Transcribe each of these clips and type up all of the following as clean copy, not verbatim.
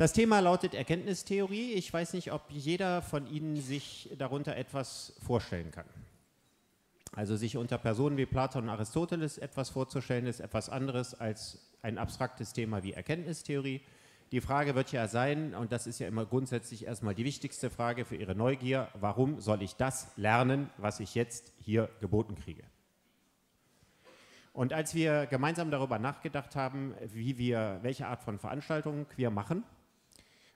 Das Thema lautet Erkenntnistheorie. Ich weiß nicht, ob jeder von Ihnen sich darunter etwas vorstellen kann. Also sich unter Personen wie Platon und Aristoteles etwas vorzustellen, ist etwas anderes als ein abstraktes Thema wie Erkenntnistheorie. Die Frage wird ja sein, und das ist ja immer grundsätzlich erstmal die wichtigste Frage für Ihre Neugier, warum soll ich das lernen, was ich jetzt hier geboten kriege? Und als wir gemeinsam darüber nachgedacht haben, welche Art von Veranstaltungen wir machen,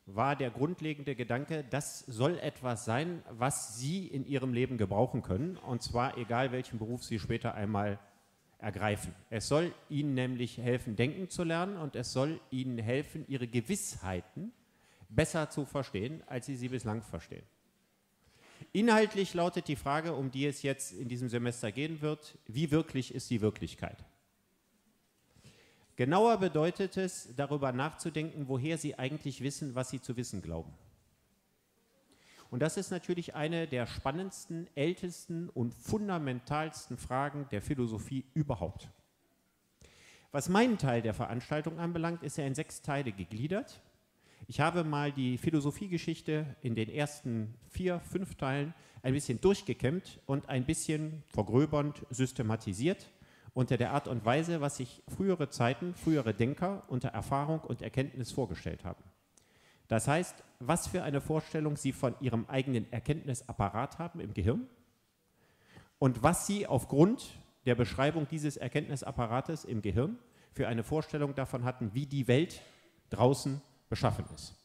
war der grundlegende Gedanke, das soll etwas sein, was Sie in Ihrem Leben gebrauchen können, und zwar egal, welchen Beruf Sie später einmal ergreifen. Es soll Ihnen nämlich helfen, denken zu lernen, und es soll Ihnen helfen, Ihre Gewissheiten besser zu verstehen, als Sie sie bislang verstehen. Inhaltlich lautet die Frage, um die es jetzt in diesem Semester gehen wird: Wie wirklich ist die Wirklichkeit? Genauer bedeutet es, darüber nachzudenken, woher Sie eigentlich wissen, was Sie zu wissen glauben. Und das ist natürlich eine der spannendsten, ältesten und fundamentalsten Fragen der Philosophie überhaupt. Was meinen Teil der Veranstaltung anbelangt, ist er in 6 Teile gegliedert. Ich habe mal die Philosophiegeschichte in den ersten 4, 5 Teilen ein bisschen durchgekämmt und ein bisschen vergröbernd systematisiert unter der Art und Weise, was sich frühere Zeiten, frühere Denker unter Erfahrung und Erkenntnis vorgestellt haben. Das heißt, was für eine Vorstellung sie von ihrem eigenen Erkenntnisapparat haben im Gehirn und was sie aufgrund der Beschreibung dieses Erkenntnisapparates im Gehirn für eine Vorstellung davon hatten, wie die Welt draußen beschaffen ist.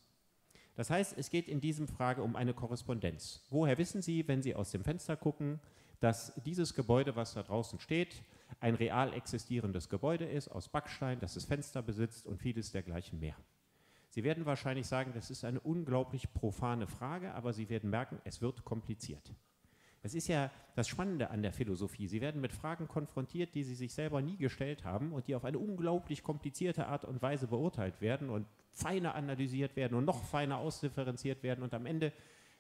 Das heißt, es geht in diesem Frage um eine Korrespondenz. Woher wissen Sie, wenn Sie aus dem Fenster gucken, dass dieses Gebäude, was da draußen steht, ein real existierendes Gebäude ist, aus Backstein, das es Fenster besitzt und vieles dergleichen mehr? Sie werden wahrscheinlich sagen, das ist eine unglaublich profane Frage, aber Sie werden merken, es wird kompliziert. Das ist ja das Spannende an der Philosophie. Sie werden mit Fragen konfrontiert, die Sie sich selber nie gestellt haben und die auf eine unglaublich komplizierte Art und Weise beurteilt werden und feiner analysiert werden und noch feiner ausdifferenziert werden, und am Ende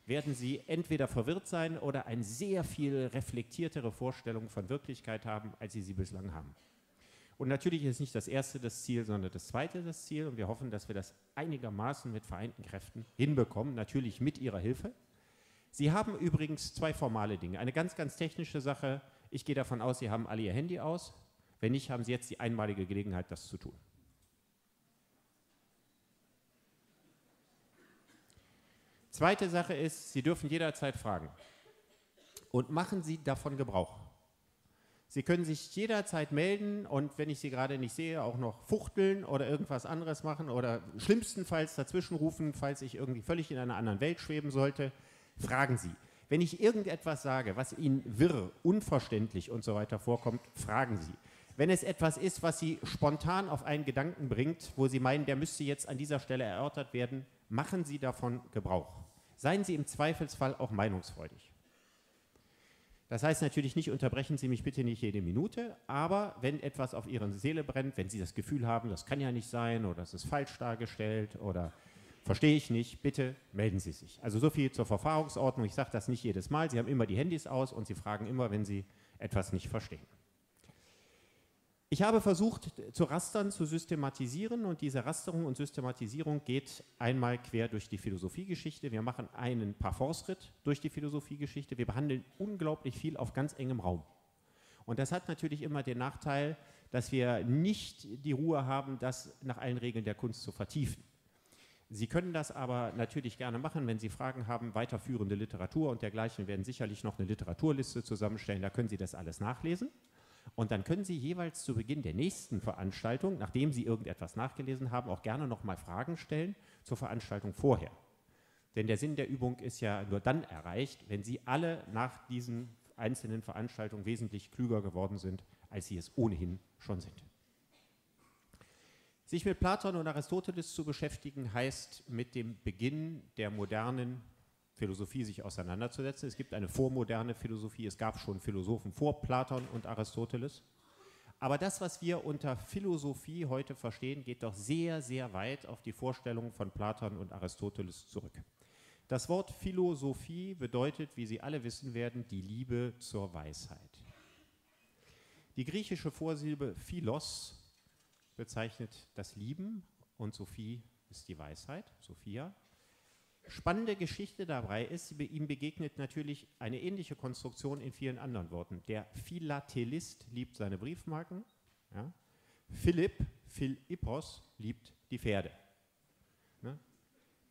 werden Sie entweder verwirrt sein oder eine sehr viel reflektiertere Vorstellung von Wirklichkeit haben, als Sie bislang haben. Und natürlich ist nicht das erste das Ziel, sondern das zweite das Ziel, und wir hoffen, dass wir das einigermaßen mit vereinten Kräften hinbekommen, natürlich mit Ihrer Hilfe. Sie haben übrigens 2 formale Dinge. Eine ganz, ganz technische Sache. Ich gehe davon aus, Sie haben alle Ihr Handy aus. Wenn nicht, haben Sie jetzt die einmalige Gelegenheit, das zu tun. Zweite Sache ist, Sie dürfen jederzeit fragen. Und machen Sie davon Gebrauch. Sie können sich jederzeit melden und, wenn ich Sie gerade nicht sehe, auch noch fuchteln oder irgendwas anderes machen oder schlimmstenfalls dazwischen rufen, falls ich irgendwie völlig in einer anderen Welt schweben sollte. Fragen Sie. Wenn ich irgendetwas sage, was Ihnen wirr, unverständlich und so weiter vorkommt, fragen Sie. Wenn es etwas ist, was Sie spontan auf einen Gedanken bringt, wo Sie meinen, der müsste jetzt an dieser Stelle erörtert werden, machen Sie davon Gebrauch. Seien Sie im Zweifelsfall auch meinungsfreudig. Das heißt natürlich nicht, unterbrechen Sie mich bitte nicht jede Minute, aber wenn etwas auf Ihrer Seele brennt, wenn Sie das Gefühl haben, das kann ja nicht sein oder das ist falsch dargestellt oder verstehe ich nicht, bitte melden Sie sich. Also so viel zur Verfahrensordnung. Ich sage das nicht jedes Mal. Sie haben immer die Handys aus und Sie fragen immer, wenn Sie etwas nicht verstehen. Ich habe versucht, zu rastern, zu systematisieren, und diese Rasterung und Systematisierung geht einmal quer durch die Philosophiegeschichte. Wir machen einen Parforce-Ritt durch die Philosophiegeschichte. Wir behandeln unglaublich viel auf ganz engem Raum. Und das hat natürlich immer den Nachteil, dass wir nicht die Ruhe haben, das nach allen Regeln der Kunst zu vertiefen. Sie können das aber natürlich gerne machen, wenn Sie Fragen haben, weiterführende Literatur und dergleichen. Wir werden sicherlich noch eine Literaturliste zusammenstellen, da können Sie das alles nachlesen. Und dann können Sie jeweils zu Beginn der nächsten Veranstaltung, nachdem Sie irgendetwas nachgelesen haben, auch gerne nochmal Fragen stellen zur Veranstaltung vorher. Denn der Sinn der Übung ist ja nur dann erreicht, wenn Sie alle nach diesen einzelnen Veranstaltungen wesentlich klüger geworden sind, als Sie es ohnehin schon sind. Sich mit Platon und Aristoteles zu beschäftigen, heißt mit dem Beginn der modernen Philosophie sich auseinanderzusetzen. Es gibt eine vormoderne Philosophie, es gab schon Philosophen vor Platon und Aristoteles. Aber das, was wir unter Philosophie heute verstehen, geht doch sehr, sehr weit auf die Vorstellungen von Platon und Aristoteles zurück. Das Wort Philosophie bedeutet, wie Sie alle wissen werden, die Liebe zur Weisheit. Die griechische Vorsilbe Philos bezeichnet das Lieben und Sophie ist die Weisheit, Sophia. Spannende Geschichte dabei ist, ihm begegnet natürlich eine ähnliche Konstruktion in vielen anderen Worten. Der Philatelist liebt seine Briefmarken, ja. Philippos liebt die Pferde. Ne?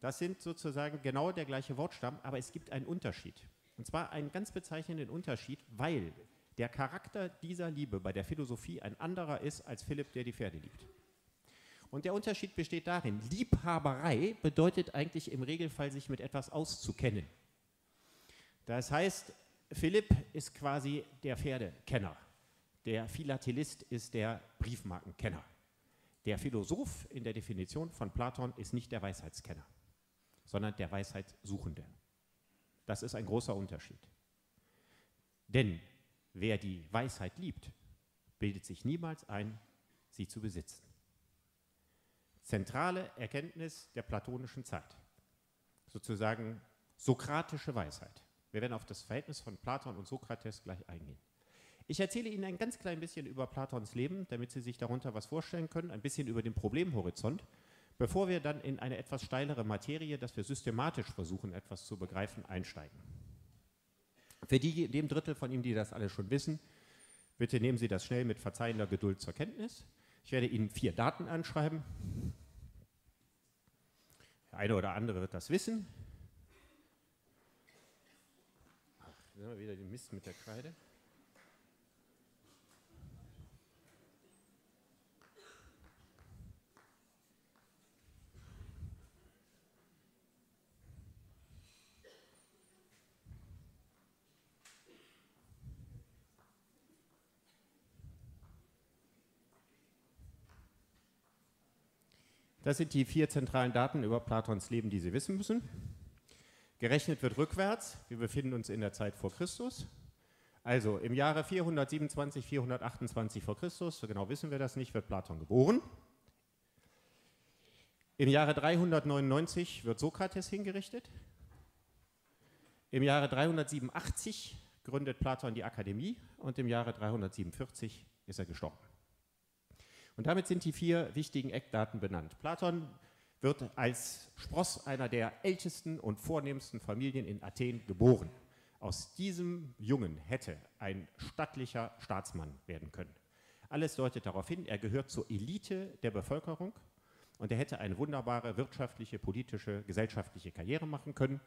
Das sind sozusagen genau der gleiche Wortstamm, aber es gibt einen Unterschied. Und zwar einen ganz bezeichnenden Unterschied, weil der Charakter dieser Liebe bei der Philosophie ein anderer ist als Philipp, der die Pferde liebt. Und der Unterschied besteht darin, Liebhaberei bedeutet eigentlich im Regelfall, sich mit etwas auszukennen. Das heißt, Philipp ist quasi der Pferdekenner. Der Philatelist ist der Briefmarkenkenner. Der Philosoph in der Definition von Platon ist nicht der Weisheitskenner, sondern der Weisheitssuchende. Das ist ein großer Unterschied. Denn wer die Weisheit liebt, bildet sich niemals ein, sie zu besitzen. Zentrale Erkenntnis der platonischen Zeit, sozusagen sokratische Weisheit. Wir werden auf das Verhältnis von Platon und Sokrates gleich eingehen. Ich erzähle Ihnen ein ganz klein bisschen über Platons Leben, damit Sie sich darunter was vorstellen können, ein bisschen über den Problemhorizont, bevor wir dann in eine etwas steilere Materie, dass wir systematisch versuchen, etwas zu begreifen, einsteigen. Für dem Drittel von Ihnen, die das alle schon wissen, bitte nehmen Sie das schnell mit verzeihender Geduld zur Kenntnis. Ich werde Ihnen 4 Daten anschreiben. Der eine oder andere wird das wissen. Ach, wieder den Mist mit der Kreide. Das sind die 4 zentralen Daten über Platons Leben, die Sie wissen müssen. Gerechnet wird rückwärts. Wir befinden uns in der Zeit vor Christus. Also im Jahre 427, 428 vor Christus, so genau wissen wir das nicht, wird Platon geboren. Im Jahre 399 wird Sokrates hingerichtet. Im Jahre 387 gründet Platon die Akademie und im Jahre 347 ist er gestorben. Und damit sind die 4 wichtigen Eckdaten benannt. Platon wird als Spross einer der ältesten und vornehmsten Familien in Athen geboren. Aus diesem Jungen hätte ein stattlicher Staatsmann werden können. Alles deutet darauf hin, er gehört zur Elite der Bevölkerung und er hätte eine wunderbare wirtschaftliche, politische, gesellschaftliche Karriere machen können.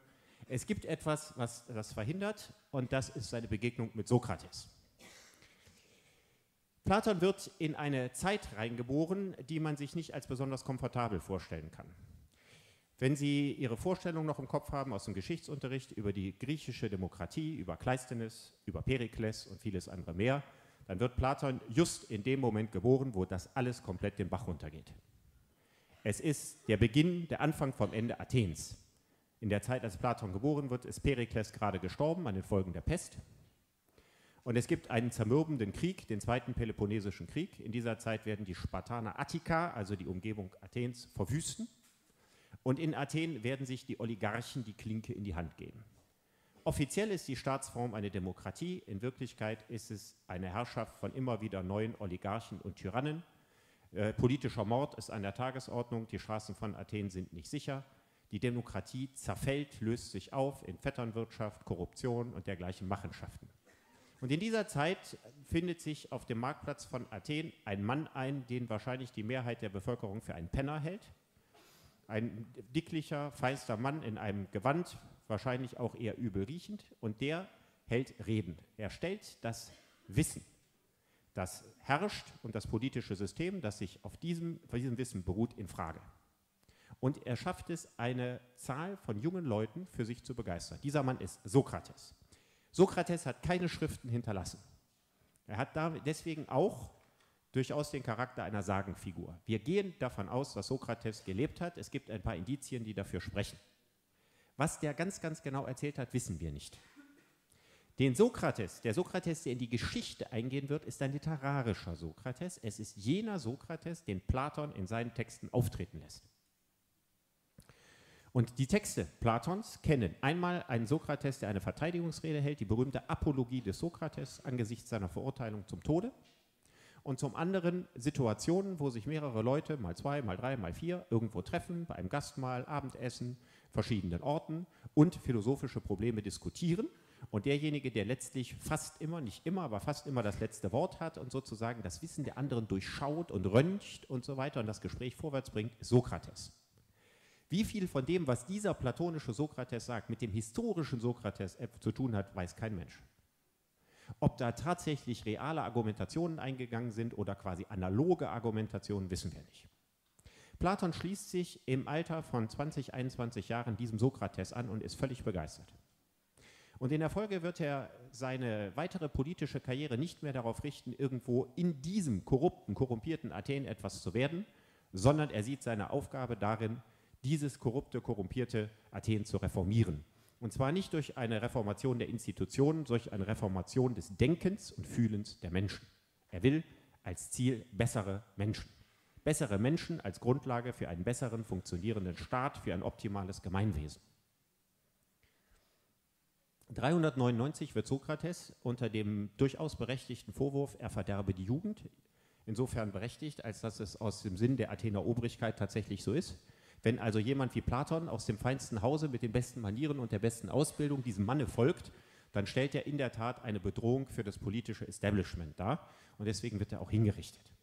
Es gibt etwas, was das verhindert, und das ist seine Begegnung mit Sokrates. Platon wird in eine Zeit reingeboren, die man sich nicht als besonders komfortabel vorstellen kann. Wenn Sie Ihre Vorstellung noch im Kopf haben aus dem Geschichtsunterricht über die griechische Demokratie, über Kleisthenes, über Perikles und vieles andere mehr, dann wird Platon just in dem Moment geboren, wo das alles komplett den Bach runtergeht. Es ist der Beginn, der Anfang vom Ende Athens. In der Zeit, als Platon geboren wird, ist Perikles gerade gestorben an den Folgen der Pest. Und es gibt einen zermürbenden Krieg, den Zweiten Peloponnesischen Krieg. In dieser Zeit werden die Spartaner Attika, also die Umgebung Athens, verwüsten. Und in Athen werden sich die Oligarchen die Klinke in die Hand geben. Offiziell ist die Staatsform eine Demokratie, in Wirklichkeit ist es eine Herrschaft von immer wieder neuen Oligarchen und Tyrannen. Politischer Mord ist an der Tagesordnung, die Straßen von Athen sind nicht sicher. Die Demokratie zerfällt, löst sich auf in Vetternwirtschaft, Korruption und dergleichen Machenschaften. Und in dieser Zeit findet sich auf dem Marktplatz von Athen ein Mann ein, den wahrscheinlich die Mehrheit der Bevölkerung für einen Penner hält. Ein dicklicher, feister Mann in einem Gewand, wahrscheinlich auch eher übel riechend, und der hält Reden. Er stellt das Wissen, das herrscht, und das politische System, das sich auf diesem Wissen beruht, in Frage. Und er schafft es, eine Zahl von jungen Leuten für sich zu begeistern. Dieser Mann ist Sokrates. Sokrates hat keine Schriften hinterlassen. Er hat deswegen auch durchaus den Charakter einer Sagenfigur. Wir gehen davon aus, dass Sokrates gelebt hat. Es gibt ein paar Indizien, die dafür sprechen. Was der ganz, ganz genau erzählt hat, wissen wir nicht. Der Sokrates, der in die Geschichte eingehen wird, ist ein literarischer Sokrates. Es ist jener Sokrates, den Platon in seinen Texten auftreten lässt. Und die Texte Platons kennen einmal einen Sokrates, der eine Verteidigungsrede hält, die berühmte Apologie des Sokrates angesichts seiner Verurteilung zum Tode. und zum anderen Situationen, wo sich mehrere Leute, mal 2, mal 3, mal 4, irgendwo treffen, bei einem Gastmahl, Abendessen, verschiedenen Orten und philosophische Probleme diskutieren. Und derjenige, der letztlich fast immer, nicht immer, aber fast immer das letzte Wort hat und sozusagen das Wissen der anderen durchschaut und röntgt und so weiter und das Gespräch vorwärts bringt, ist Sokrates. Wie viel von dem, was dieser platonische Sokrates sagt, mit dem historischen Sokrates zu tun hat, weiß kein Mensch. Ob da tatsächlich reale Argumentationen eingegangen sind oder quasi analoge Argumentationen, wissen wir nicht. Platon schließt sich im Alter von 20, 21 Jahren diesem Sokrates an und ist völlig begeistert. Und in der Folge wird er seine weitere politische Karriere nicht mehr darauf richten, irgendwo in diesem korrupten, korrumpierten Athen etwas zu werden, sondern er sieht seine Aufgabe darin, dieses korrupte, korrumpierte Athen zu reformieren. Und zwar nicht durch eine Reformation der Institutionen, sondern durch eine Reformation des Denkens und Fühlens der Menschen. Er will als Ziel bessere Menschen. Bessere Menschen als Grundlage für einen besseren funktionierenden Staat, für ein optimales Gemeinwesen. 399 wird Sokrates unter dem durchaus berechtigten Vorwurf, er verderbe die Jugend, insofern berechtigt, als dass es aus dem Sinn der Athener Obrigkeit tatsächlich so ist. Wenn also jemand wie Platon aus dem feinsten Hause mit den besten Manieren und der besten Ausbildung diesem Manne folgt, dann stellt er in der Tat eine Bedrohung für das politische Establishment dar und deswegen wird er auch hingerichtet.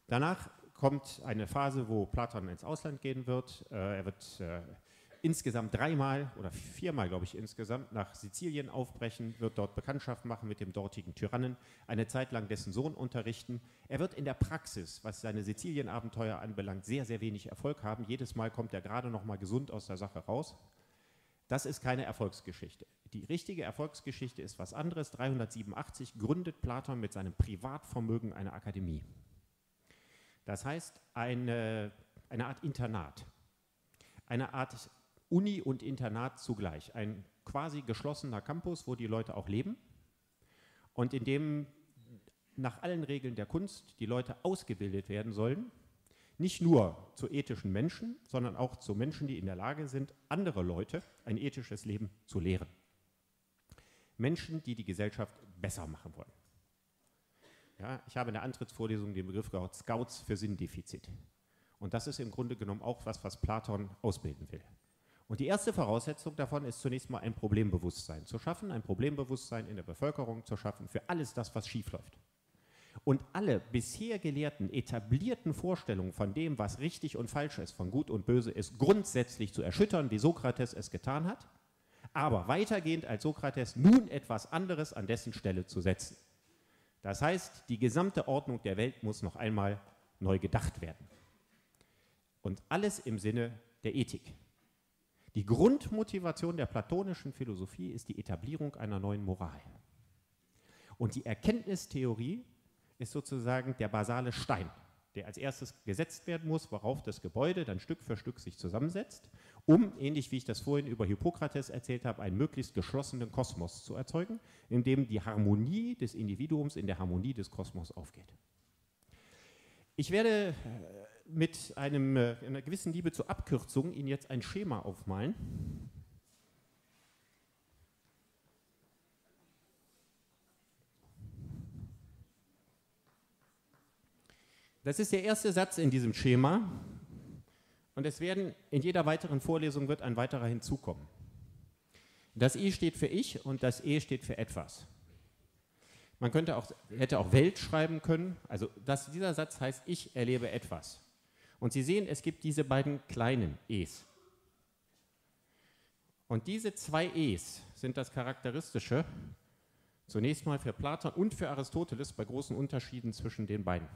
Danach kommt eine Phase, wo Platon ins Ausland gehen wird. Er wird insgesamt 3-mal oder 4-mal, glaube ich, insgesamt nach Sizilien aufbrechen, wird dort Bekanntschaft machen mit dem dortigen Tyrannen, eine Zeit lang dessen Sohn unterrichten. Er wird in der Praxis, was seine Sizilien-Abenteuer anbelangt, sehr, sehr wenig Erfolg haben. Jedes Mal kommt er gerade noch mal gesund aus der Sache raus. Das ist keine Erfolgsgeschichte. Die richtige Erfolgsgeschichte ist was anderes. 387 gründet Platon mit seinem Privatvermögen eine Akademie. Das heißt, eine Art Internat, eine Art Uni und Internat zugleich, ein quasi geschlossener Campus, wo die Leute auch leben und in dem nach allen Regeln der Kunst die Leute ausgebildet werden sollen, nicht nur zu ethischen Menschen, sondern auch zu Menschen, die in der Lage sind, andere Leute ein ethisches Leben zu lehren. Menschen, die die Gesellschaft besser machen wollen. Ja, ich habe in der Antrittsvorlesung den Begriff gehört, Scouts für Sinndefizit. Und das ist im Grunde genommen auch was Platon ausbilden will. Und die erste Voraussetzung davon ist zunächst mal ein Problembewusstsein zu schaffen, ein Problembewusstsein in der Bevölkerung zu schaffen für alles das, was schiefläuft. Und alle bisher gelehrten, etablierten Vorstellungen von dem, was richtig und falsch ist, von gut und böse ist, grundsätzlich zu erschüttern, wie Sokrates es getan hat, aber weitergehend als Sokrates nun etwas anderes an dessen Stelle zu setzen. Das heißt, die gesamte Ordnung der Welt muss noch einmal neu gedacht werden. Und alles im Sinne der Ethik. Die Grundmotivation der platonischen Philosophie ist die Etablierung einer neuen Moral. Und die Erkenntnistheorie ist sozusagen der basale Stein, der als erstes gesetzt werden muss, worauf das Gebäude dann Stück für Stück sich zusammensetzt, um, ähnlich wie ich das vorhin über Hippokrates erzählt habe, einen möglichst geschlossenen Kosmos zu erzeugen, in dem die Harmonie des Individuums in der Harmonie des Kosmos aufgeht. Ich werde mit einer gewissen Liebe zur Abkürzung Ihnen jetzt ein Schema aufmalen. Das ist der erste Satz in diesem Schema und es werden in jeder weiteren Vorlesung wird ein weiterer hinzukommen. Das I steht für ich und das E steht für etwas. Man hätte auch Welt schreiben können, also dieser Satz heißt, ich erlebe etwas. Und Sie sehen, es gibt diese beiden kleinen E's. Und diese 2 E's sind das Charakteristische, zunächst mal für Platon und für Aristoteles bei großen Unterschieden zwischen den beiden.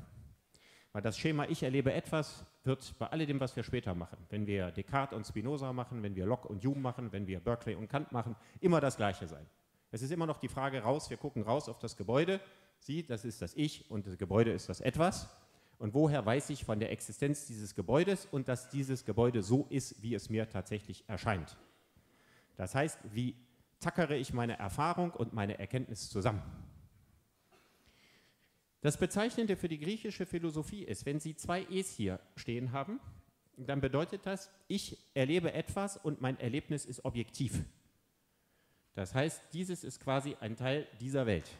Weil das Schema ich erlebe etwas wird bei alledem, was wir später machen, wenn wir Descartes und Spinoza machen, wenn wir Locke und Hume machen, wenn wir Berkeley und Kant machen, immer das Gleiche sein. Es ist immer noch die Frage raus, wir gucken raus auf das Gebäude, Sie, das ist das Ich und das Gebäude ist das Etwas. Und woher weiß ich von der Existenz dieses Gebäudes und dass dieses Gebäude so ist, wie es mir tatsächlich erscheint? Das heißt, wie tackere ich meine Erfahrung und meine Erkenntnis zusammen? Das Bezeichnende für die griechische Philosophie ist, wenn Sie 2 E's hier stehen haben, dann bedeutet das, ich erlebe etwas und mein Erlebnis ist objektiv. Das heißt, dieses ist quasi ein Teil dieser Welt,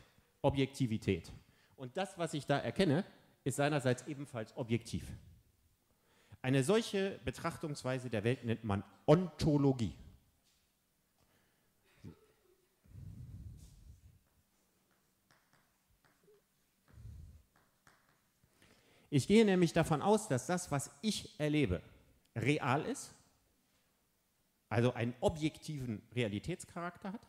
Objektivität. Und das, was ich da erkenne, ist seinerseits ebenfalls objektiv. Eine solche Betrachtungsweise der Welt nennt man Ontologie. Ich gehe nämlich davon aus, dass das, was ich erlebe, real ist, also einen objektiven Realitätscharakter hat,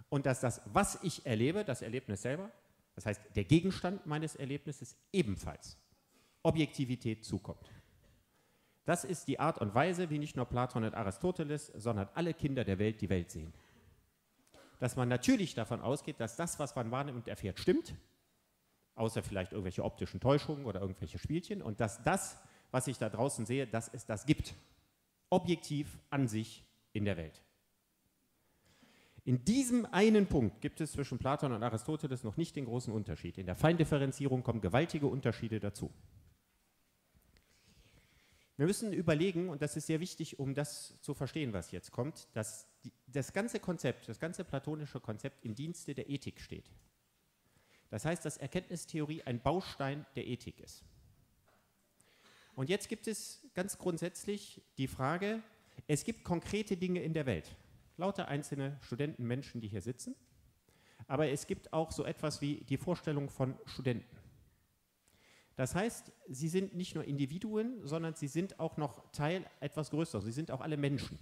und dass das, was ich erlebe, das Erlebnis selber, das heißt der Gegenstand meines Erlebnisses, ebenfalls Objektivität zukommt. Das ist die Art und Weise, wie nicht nur Platon und Aristoteles, sondern alle Kinder der Welt die Welt sehen. Dass man natürlich davon ausgeht, dass das, was man wahrnimmt und erfährt, stimmt, außer vielleicht irgendwelche optischen Täuschungen oder irgendwelche Spielchen, und dass das, was ich da draußen sehe, dass es das gibt, objektiv an sich in der Welt. In diesem einen Punkt gibt es zwischen Platon und Aristoteles noch nicht den großen Unterschied. In der Feindifferenzierung kommen gewaltige Unterschiede dazu. Wir müssen überlegen, und das ist sehr wichtig, um das zu verstehen, was jetzt kommt, dass das ganze Konzept, das ganze platonische Konzept im Dienste der Ethik steht. Das heißt, dass Erkenntnistheorie ein Baustein der Ethik ist. Und jetzt gibt es ganz grundsätzlich die Frage, es gibt konkrete Dinge in der Welt. Lauter einzelne Studenten, Menschen, die hier sitzen. Aber es gibt auch so etwas wie die Vorstellung von Studenten. Das heißt, sie sind nicht nur Individuen, sondern sie sind auch noch Teil etwas Größeres. Sie sind auch alle Menschen.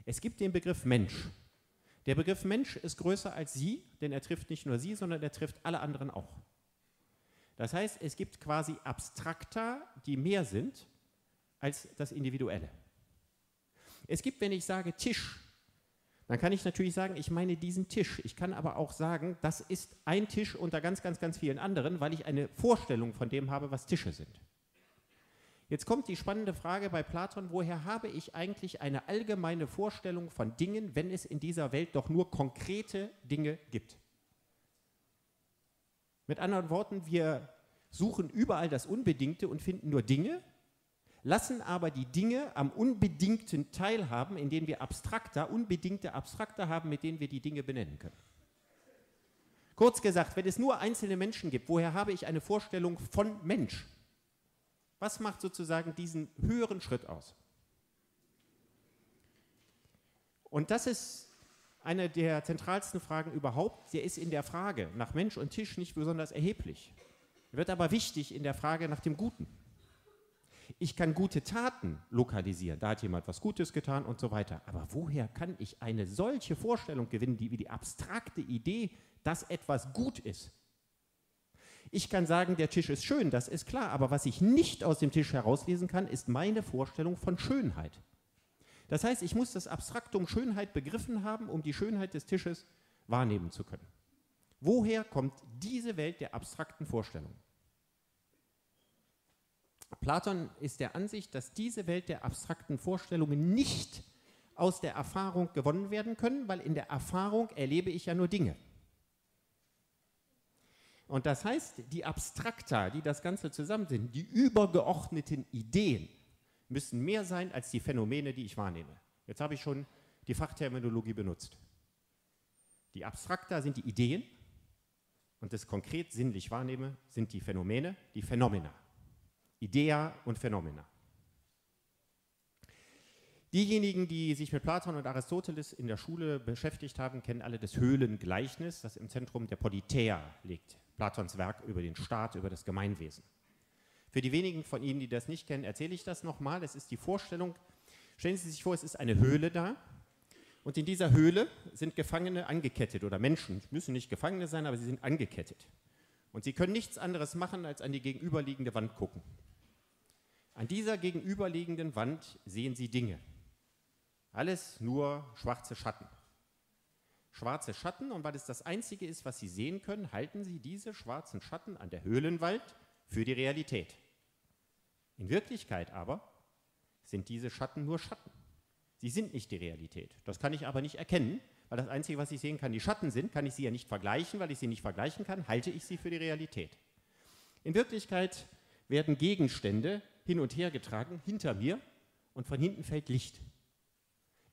Es gibt den Begriff Mensch. Der Begriff Mensch ist größer als Sie, denn er trifft nicht nur Sie, sondern er trifft alle anderen auch. Das heißt, es gibt quasi Abstrakta, die mehr sind als das Individuelle. Es gibt, wenn ich sage Tisch, dann kann ich natürlich sagen, ich meine diesen Tisch. Ich kann aber auch sagen, das ist ein Tisch unter ganz, ganz, ganz vielen anderen, weil ich eine Vorstellung von dem habe, was Tische sind. Jetzt kommt die spannende Frage bei Platon, woher habe ich eigentlich eine allgemeine Vorstellung von Dingen, wenn es in dieser Welt doch nur konkrete Dinge gibt? Mit anderen Worten, wir suchen überall das Unbedingte und finden nur Dinge, lassen aber die Dinge am Unbedingten teilhaben, indem wir unbedingte Abstrakte haben, mit denen wir die Dinge benennen können. Kurz gesagt, wenn es nur einzelne Menschen gibt, woher habe ich eine Vorstellung von Mensch? Was macht sozusagen diesen höheren Schritt aus? Und das ist eine der zentralsten Fragen überhaupt. Der ist in der Frage nach Mensch und Tisch nicht besonders erheblich. Er wird aber wichtig in der Frage nach dem Guten. Ich kann gute Taten lokalisieren, da hat jemand was Gutes getan und so weiter. Aber woher kann ich eine solche Vorstellung gewinnen, wie die abstrakte Idee, dass etwas gut ist? Ich kann sagen, der Tisch ist schön, das ist klar, aber was ich nicht aus dem Tisch herauslesen kann, ist meine Vorstellung von Schönheit. Das heißt, ich muss das Abstraktum Schönheit begriffen haben, um die Schönheit des Tisches wahrnehmen zu können. Woher kommt diese Welt der abstrakten Vorstellung? Platon ist der Ansicht, dass diese Welt der abstrakten Vorstellungen nicht aus der Erfahrung gewonnen werden können, weil in der Erfahrung erlebe ich ja nur Dinge. Und das heißt, die Abstrakta, die das Ganze zusammen sind, die übergeordneten Ideen, müssen mehr sein als die Phänomene, die ich wahrnehme. Jetzt habe ich schon die Fachterminologie benutzt. Die Abstrakta sind die Ideen und das konkret sinnlich wahrnehme sind die Phänomene, die Phänomena. Idea und Phänomena. Diejenigen, die sich mit Platon und Aristoteles in der Schule beschäftigt haben, kennen alle das Höhlengleichnis, das im Zentrum der Politeia liegt. Platons Werk über den Staat, über das Gemeinwesen. Für die wenigen von Ihnen, die das nicht kennen, erzähle ich das nochmal. Es ist die Vorstellung, stellen Sie sich vor, es ist eine Höhle da und in dieser Höhle sind Gefangene angekettet oder Menschen, müssen nicht Gefangene sein, aber sie sind angekettet. Und sie können nichts anderes machen, als an die gegenüberliegende Wand gucken. An dieser gegenüberliegenden Wand sehen Sie Dinge. Alles nur schwarze Schatten. Schwarze Schatten, und weil es das Einzige ist, was Sie sehen können, halten Sie diese schwarzen Schatten an der Höhlenwand für die Realität. In Wirklichkeit aber sind diese Schatten nur Schatten. Sie sind nicht die Realität. Das kann ich aber nicht erkennen, weil das Einzige, was ich sehen kann, die Schatten sind, kann ich sie ja nicht vergleichen, weil ich sie nicht vergleichen kann, halte ich sie für die Realität. In Wirklichkeit werden Gegenstände hin und her getragen, hinter mir, und von hinten fällt Licht.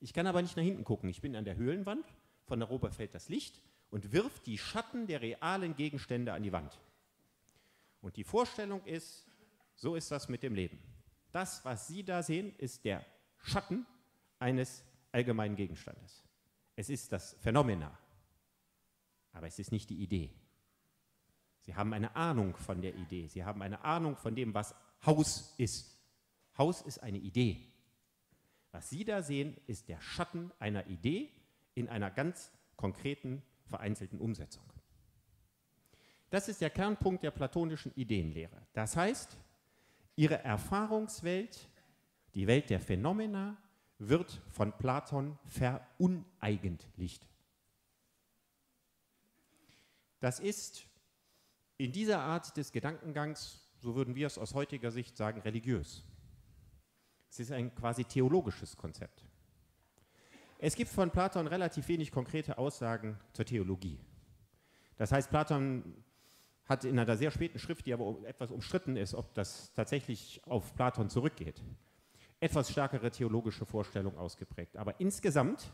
Ich kann aber nicht nach hinten gucken. Ich bin an der Höhlenwand, von darüber fällt das Licht und wirft die Schatten der realen Gegenstände an die Wand. Und die Vorstellung ist, so ist das mit dem Leben. Das, was Sie da sehen, ist der Schatten eines allgemeinen Gegenstandes. Es ist das Phänomena, aber es ist nicht die Idee. Sie haben eine Ahnung von der Idee, Sie haben eine Ahnung von dem, was Haus ist. Haus ist eine Idee. Was Sie da sehen, ist der Schatten einer Idee in einer ganz konkreten, vereinzelten Umsetzung. Das ist der Kernpunkt der platonischen Ideenlehre. Das heißt, Ihre Erfahrungswelt, die Welt der Phänomena, wird von Platon veruneigentlicht. Das ist in dieser Art des Gedankengangs, so würden wir es aus heutiger Sicht sagen, religiös. Es ist ein quasi theologisches Konzept. Es gibt von Platon relativ wenig konkrete Aussagen zur Theologie. Das heißt, Platon hat in einer sehr späten Schrift, die aber etwas umstritten ist, ob das tatsächlich auf Platon zurückgeht, etwas stärkere theologische Vorstellung ausgeprägt. Aber insgesamt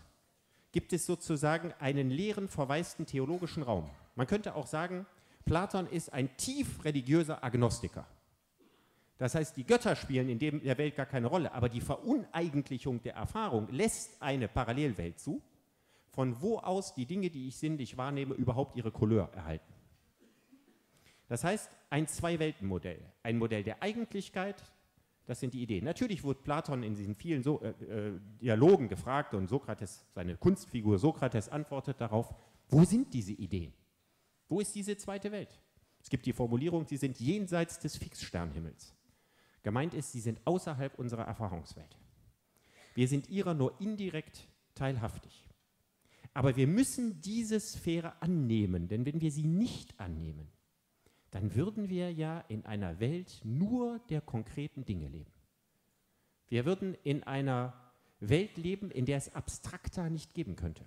gibt es sozusagen einen leeren, verwaisten theologischen Raum. Man könnte auch sagen, Platon ist ein tief religiöser Agnostiker. Das heißt, die Götter spielen in der Welt gar keine Rolle, aber die Veruneigentlichung der Erfahrung lässt eine Parallelwelt zu, von wo aus die Dinge, die ich sinnlich wahrnehme, überhaupt ihre Couleur erhalten. Das heißt, ein Zwei-Welten-Modell, ein Modell der Eigentlichkeit, das sind die Ideen. Natürlich wurde Platon in diesen vielen Dialogen gefragt und Sokrates, seine Kunstfigur Sokrates, antwortet darauf, wo sind diese Ideen? Wo ist diese zweite Welt? Es gibt die Formulierung, sie sind jenseits des Fixsternhimmels. Gemeint ist, sie sind außerhalb unserer Erfahrungswelt. Wir sind ihrer nur indirekt teilhaftig. Aber wir müssen diese Sphäre annehmen, denn wenn wir sie nicht annehmen, dann würden wir ja in einer Welt nur der konkreten Dinge leben. Wir würden in einer Welt leben, in der es abstrakter nicht geben könnte.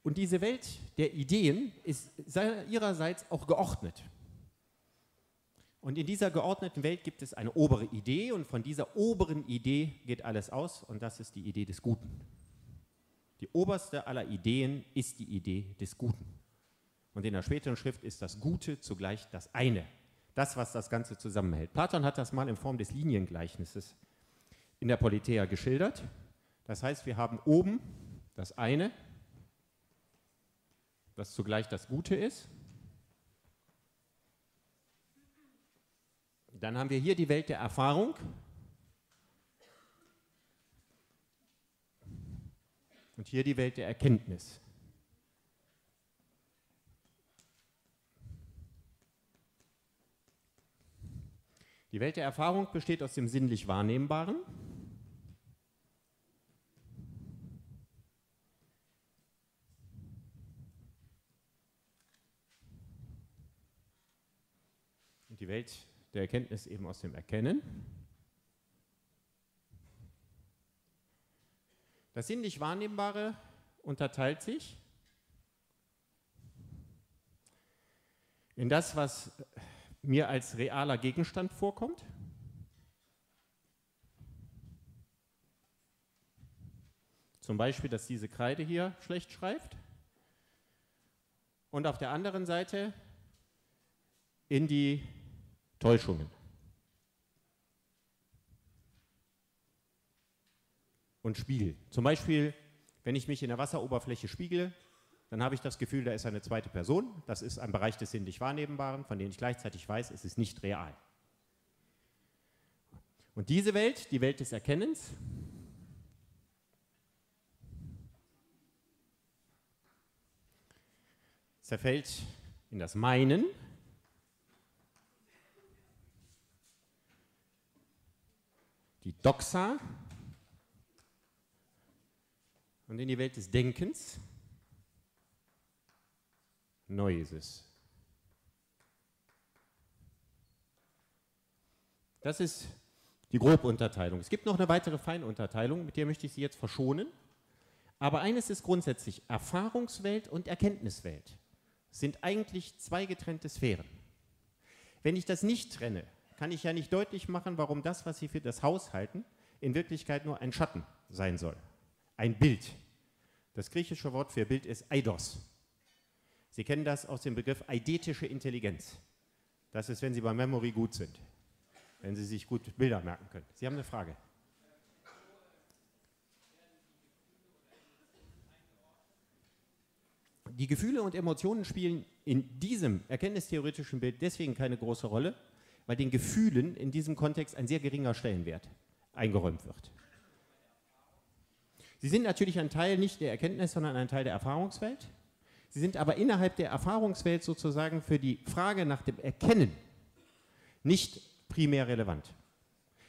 Und diese Welt der Ideen ist ihrerseits auch geordnet. Und in dieser geordneten Welt gibt es eine obere Idee und von dieser oberen Idee geht alles aus und das ist die Idee des Guten. Die oberste aller Ideen ist die Idee des Guten. Und in der späteren Schrift ist das Gute zugleich das eine, das, was das Ganze zusammenhält. Platon hat das mal in Form des Liniengleichnisses in der Politeia geschildert. Das heißt, wir haben oben das eine, das zugleich das Gute ist. Dann haben wir hier die Welt der Erfahrung. Und hier die Welt der Erkenntnis. Die Welt der Erfahrung besteht aus dem sinnlich Wahrnehmbaren. Und die Welt der Erkenntnis eben aus dem Erkennen. Das sinnlich Wahrnehmbare unterteilt sich in das, was mir als realer Gegenstand vorkommt. Zum Beispiel, dass diese Kreide hier schlecht schreibt. Und auf der anderen Seite in die Täuschungen. Und Spiegel. Zum Beispiel, wenn ich mich in der Wasseroberfläche spiegele, dann habe ich das Gefühl, da ist eine zweite Person. Das ist ein Bereich des sinnlich Wahrnehmbaren, von dem ich gleichzeitig weiß, es ist nicht real. Und diese Welt, die Welt des Erkennens, zerfällt in das Meinen, die Doxa und in die Welt des Denkens, Noesis. Das ist die Grobunterteilung. Es gibt noch eine weitere Feinunterteilung, mit der möchte ich Sie jetzt verschonen. Aber eines ist grundsätzlich, Erfahrungswelt und Erkenntniswelt sind eigentlich zwei getrennte Sphären. Wenn ich das nicht trenne, kann ich ja nicht deutlich machen, warum das, was Sie für das Haus halten, in Wirklichkeit nur ein Schatten sein soll. Ein Bild. Das griechische Wort für Bild ist eidos. Sie kennen das aus dem Begriff eidetische Intelligenz. Das ist, wenn Sie bei Memory gut sind, wenn Sie sich gut Bilder merken können. Sie haben eine Frage. Die Gefühle und Emotionen spielen in diesem erkenntnistheoretischen Bild deswegen keine große Rolle, weil den Gefühlen in diesem Kontext ein sehr geringer Stellenwert eingeräumt wird. Sie sind natürlich ein Teil nicht der Erkenntnis, sondern ein Teil der Erfahrungswelt. Sie sind aber innerhalb der Erfahrungswelt sozusagen für die Frage nach dem Erkennen nicht primär relevant.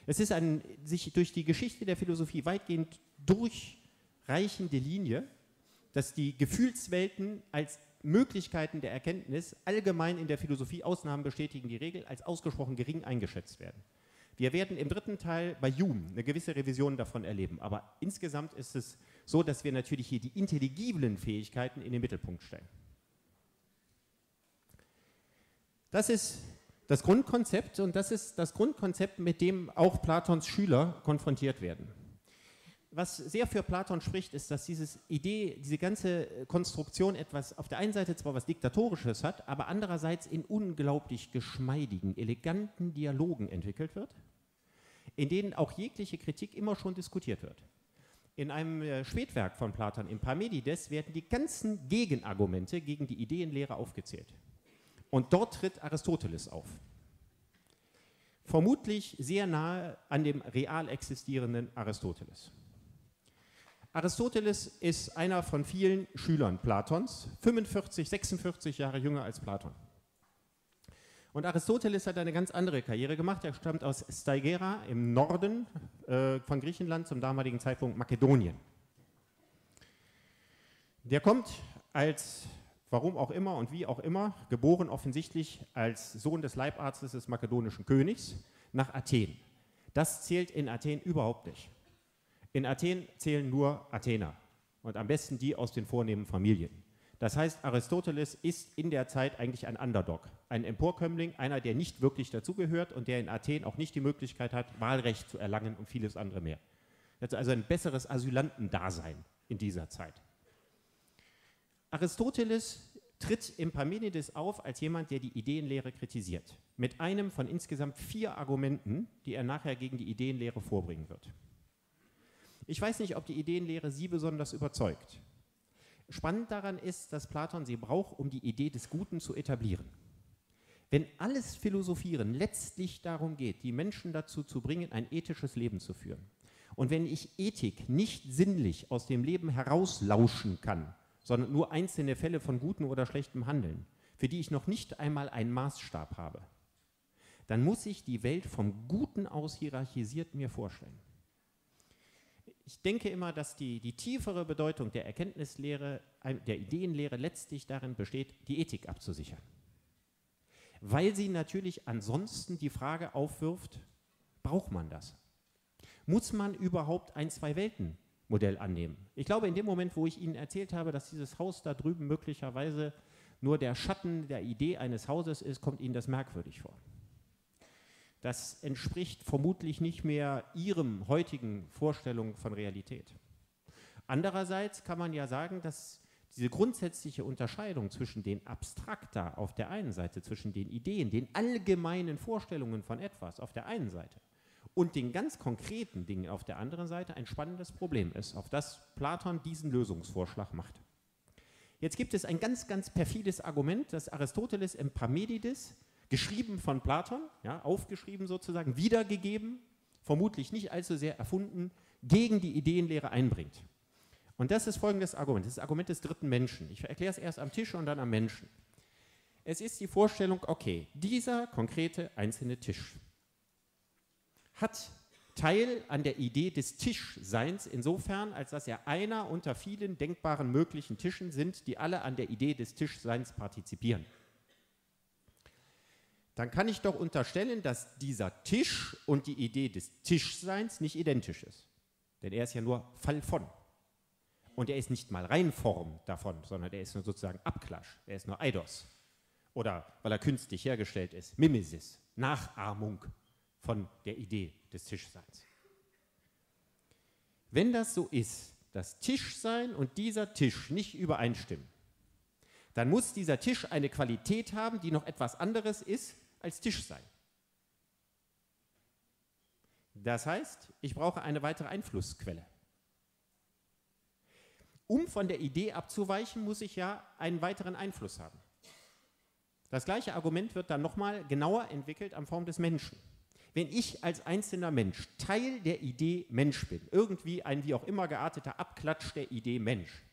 Es ist eine sich durch die Geschichte der Philosophie weitgehend durchreichende Linie, dass die Gefühlswelten als Möglichkeiten der Erkenntnis allgemein in der Philosophie, Ausnahmen bestätigen die Regel, als ausgesprochen gering eingeschätzt werden. Wir werden im dritten Teil bei Hume eine gewisse Revision davon erleben, aber insgesamt ist es so, dass wir natürlich hier die intelligiblen Fähigkeiten in den Mittelpunkt stellen. Das ist das Grundkonzept und das ist das Grundkonzept, mit dem auch Platons Schüler konfrontiert werden. Was sehr für Platon spricht, ist, dass diese ganze Konstruktion etwas auf der einen Seite zwar was Diktatorisches hat, aber andererseits in unglaublich geschmeidigen, eleganten Dialogen entwickelt wird, in denen auch jegliche Kritik immer schon diskutiert wird. In einem Spätwerk von Platon, in Parmenides, werden die ganzen Gegenargumente gegen die Ideenlehre aufgezählt. Und dort tritt Aristoteles auf. Vermutlich sehr nahe an dem real existierenden Aristoteles. Aristoteles ist einer von vielen Schülern Platons, 45, 46 Jahre jünger als Platon. Und Aristoteles hat eine ganz andere Karriere gemacht. Er stammt aus Staigera im Norden von Griechenland, zum damaligen Zeitpunkt Makedonien. Der kommt als, warum auch immer und wie auch immer, geboren offensichtlich als Sohn des Leibarztes des makedonischen Königs, nach Athen. Das zählt in Athen überhaupt nicht. In Athen zählen nur Athener und am besten die aus den vornehmen Familien. Das heißt, Aristoteles ist in der Zeit eigentlich ein Underdog, ein Emporkömmling, einer, der nicht wirklich dazugehört und der in Athen auch nicht die Möglichkeit hat, Wahlrecht zu erlangen und vieles andere mehr. Er hat also ein besseres Asylantendasein in dieser Zeit. Aristoteles tritt im Parmenides auf als jemand, der die Ideenlehre kritisiert, mit einem von insgesamt 4 Argumenten, die er nachher gegen die Ideenlehre vorbringen wird. Ich weiß nicht, ob die Ideenlehre Sie besonders überzeugt. Spannend daran ist, dass Platon sie braucht, um die Idee des Guten zu etablieren. Wenn alles Philosophieren letztlich darum geht, die Menschen dazu zu bringen, ein ethisches Leben zu führen, und wenn ich Ethik nicht sinnlich aus dem Leben herauslauschen kann, sondern nur einzelne Fälle von gutem oder schlechtem Handeln, für die ich noch nicht einmal einen Maßstab habe, dann muss ich die Welt vom Guten aus hierarchisiert mir vorstellen. Ich denke immer, dass die tiefere Bedeutung der Erkenntnislehre, der Ideenlehre letztlich darin besteht, die Ethik abzusichern. Weil sie natürlich ansonsten die Frage aufwirft, braucht man das? Muss man überhaupt ein Zwei-Welten-Modell annehmen? Ich glaube, in dem Moment, wo ich Ihnen erzählt habe, dass dieses Haus da drüben möglicherweise nur der Schatten der Idee eines Hauses ist, kommt Ihnen das merkwürdig vor. Das entspricht vermutlich nicht mehr Ihrem heutigen Vorstellung von Realität. Andererseits kann man ja sagen, dass diese grundsätzliche Unterscheidung zwischen den Abstrakta auf der einen Seite, zwischen den Ideen, den allgemeinen Vorstellungen von etwas auf der einen Seite und den ganz konkreten Dingen auf der anderen Seite ein spannendes Problem ist, auf das Platon diesen Lösungsvorschlag macht. Jetzt gibt es ein ganz, ganz perfides Argument, das Aristoteles im Parmenides, geschrieben von Platon, ja, aufgeschrieben sozusagen, wiedergegeben, vermutlich nicht allzu sehr erfunden, gegen die Ideenlehre einbringt. Und das ist folgendes Argument, das Argument des dritten Menschen. Ich erkläre es erst am Tisch und dann am Menschen. Es ist die Vorstellung, okay, dieser konkrete einzelne Tisch hat Teil an der Idee des Tischseins insofern, als dass er einer unter vielen denkbaren möglichen Tischen sind, die alle an der Idee des Tischseins partizipieren. Dann kann ich doch unterstellen, dass dieser Tisch und die Idee des Tischseins nicht identisch ist. Denn er ist ja nur Fall von. Und er ist nicht mal Reinform davon, sondern er ist nur sozusagen Abklatsch, er ist nur Eidos. Oder, weil er künstlich hergestellt ist, Mimesis, Nachahmung von der Idee des Tischseins. Wenn das so ist, dass Tischsein und dieser Tisch nicht übereinstimmen, dann muss dieser Tisch eine Qualität haben, die noch etwas anderes ist als Tisch sein. Das heißt, ich brauche eine weitere Einflussquelle. Um von der Idee abzuweichen, muss ich ja einen weiteren Einfluss haben. Das gleiche Argument wird dann nochmal genauer entwickelt an Form des Menschen. Wenn ich als einzelner Mensch Teil der Idee Mensch bin, irgendwie ein wie auch immer gearteter Abklatsch der Idee Mensch,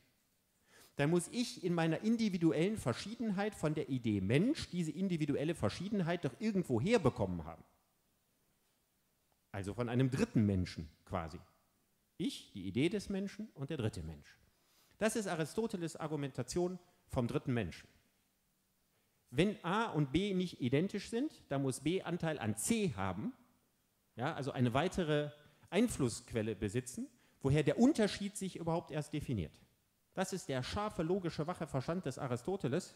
dann muss ich in meiner individuellen Verschiedenheit von der Idee Mensch diese individuelle Verschiedenheit doch irgendwo herbekommen haben. Also von einem dritten Menschen quasi. Ich, die Idee des Menschen und der dritte Mensch. Das ist Aristoteles Argumentation vom dritten Menschen. Wenn A und B nicht identisch sind, dann muss B Anteil an C haben, ja, also eine weitere Einflussquelle besitzen, woher der Unterschied sich überhaupt erst definiert. Das ist der scharfe, logische, wache Verstand des Aristoteles,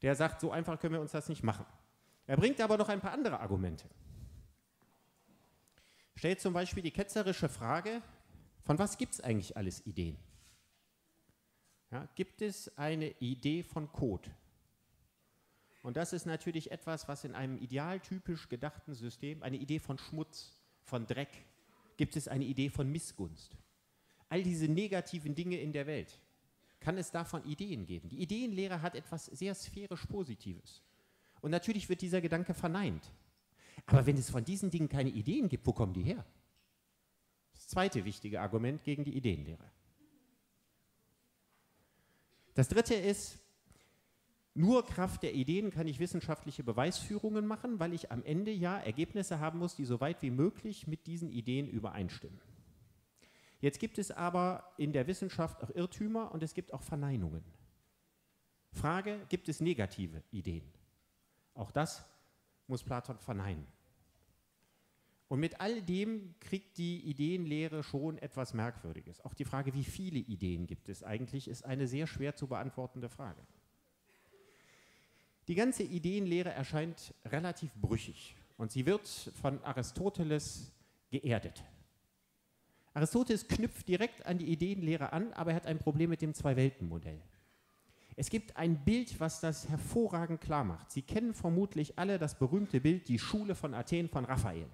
der sagt, so einfach können wir uns das nicht machen. Er bringt aber noch ein paar andere Argumente. Stellt zum Beispiel die ketzerische Frage, von was gibt es eigentlich alles Ideen? Ja, gibt es eine Idee von Code? Und das ist natürlich etwas, was in einem idealtypisch gedachten System, eine Idee von Schmutz, von Dreck, gibt es eine Idee von Missgunst. All diese negativen Dinge in der Welt, kann es davon Ideen geben? Die Ideenlehre hat etwas sehr sphärisch Positives. Und natürlich wird dieser Gedanke verneint. Aber wenn es von diesen Dingen keine Ideen gibt, wo kommen die her? Das zweite wichtige Argument gegen die Ideenlehre. Das dritte ist, nur Kraft der Ideen kann ich wissenschaftliche Beweisführungen machen, weil ich am Ende ja Ergebnisse haben muss, die so weit wie möglich mit diesen Ideen übereinstimmen. Jetzt gibt es aber in der Wissenschaft auch Irrtümer und es gibt auch Verneinungen. Frage, gibt es negative Ideen? Auch das muss Platon verneinen. Und mit all dem kriegt die Ideenlehre schon etwas Merkwürdiges. Auch die Frage, wie viele Ideen gibt es eigentlich, ist eine sehr schwer zu beantwortende Frage. Die ganze Ideenlehre erscheint relativ brüchig und sie wird von Aristoteles geerdet. Aristoteles knüpft direkt an die Ideenlehre an, aber er hat ein Problem mit dem Zwei-Welten-Modell. Es gibt ein Bild, was das hervorragend klar macht. Sie kennen vermutlich alle das berühmte Bild, die Schule von Athen von Raphael,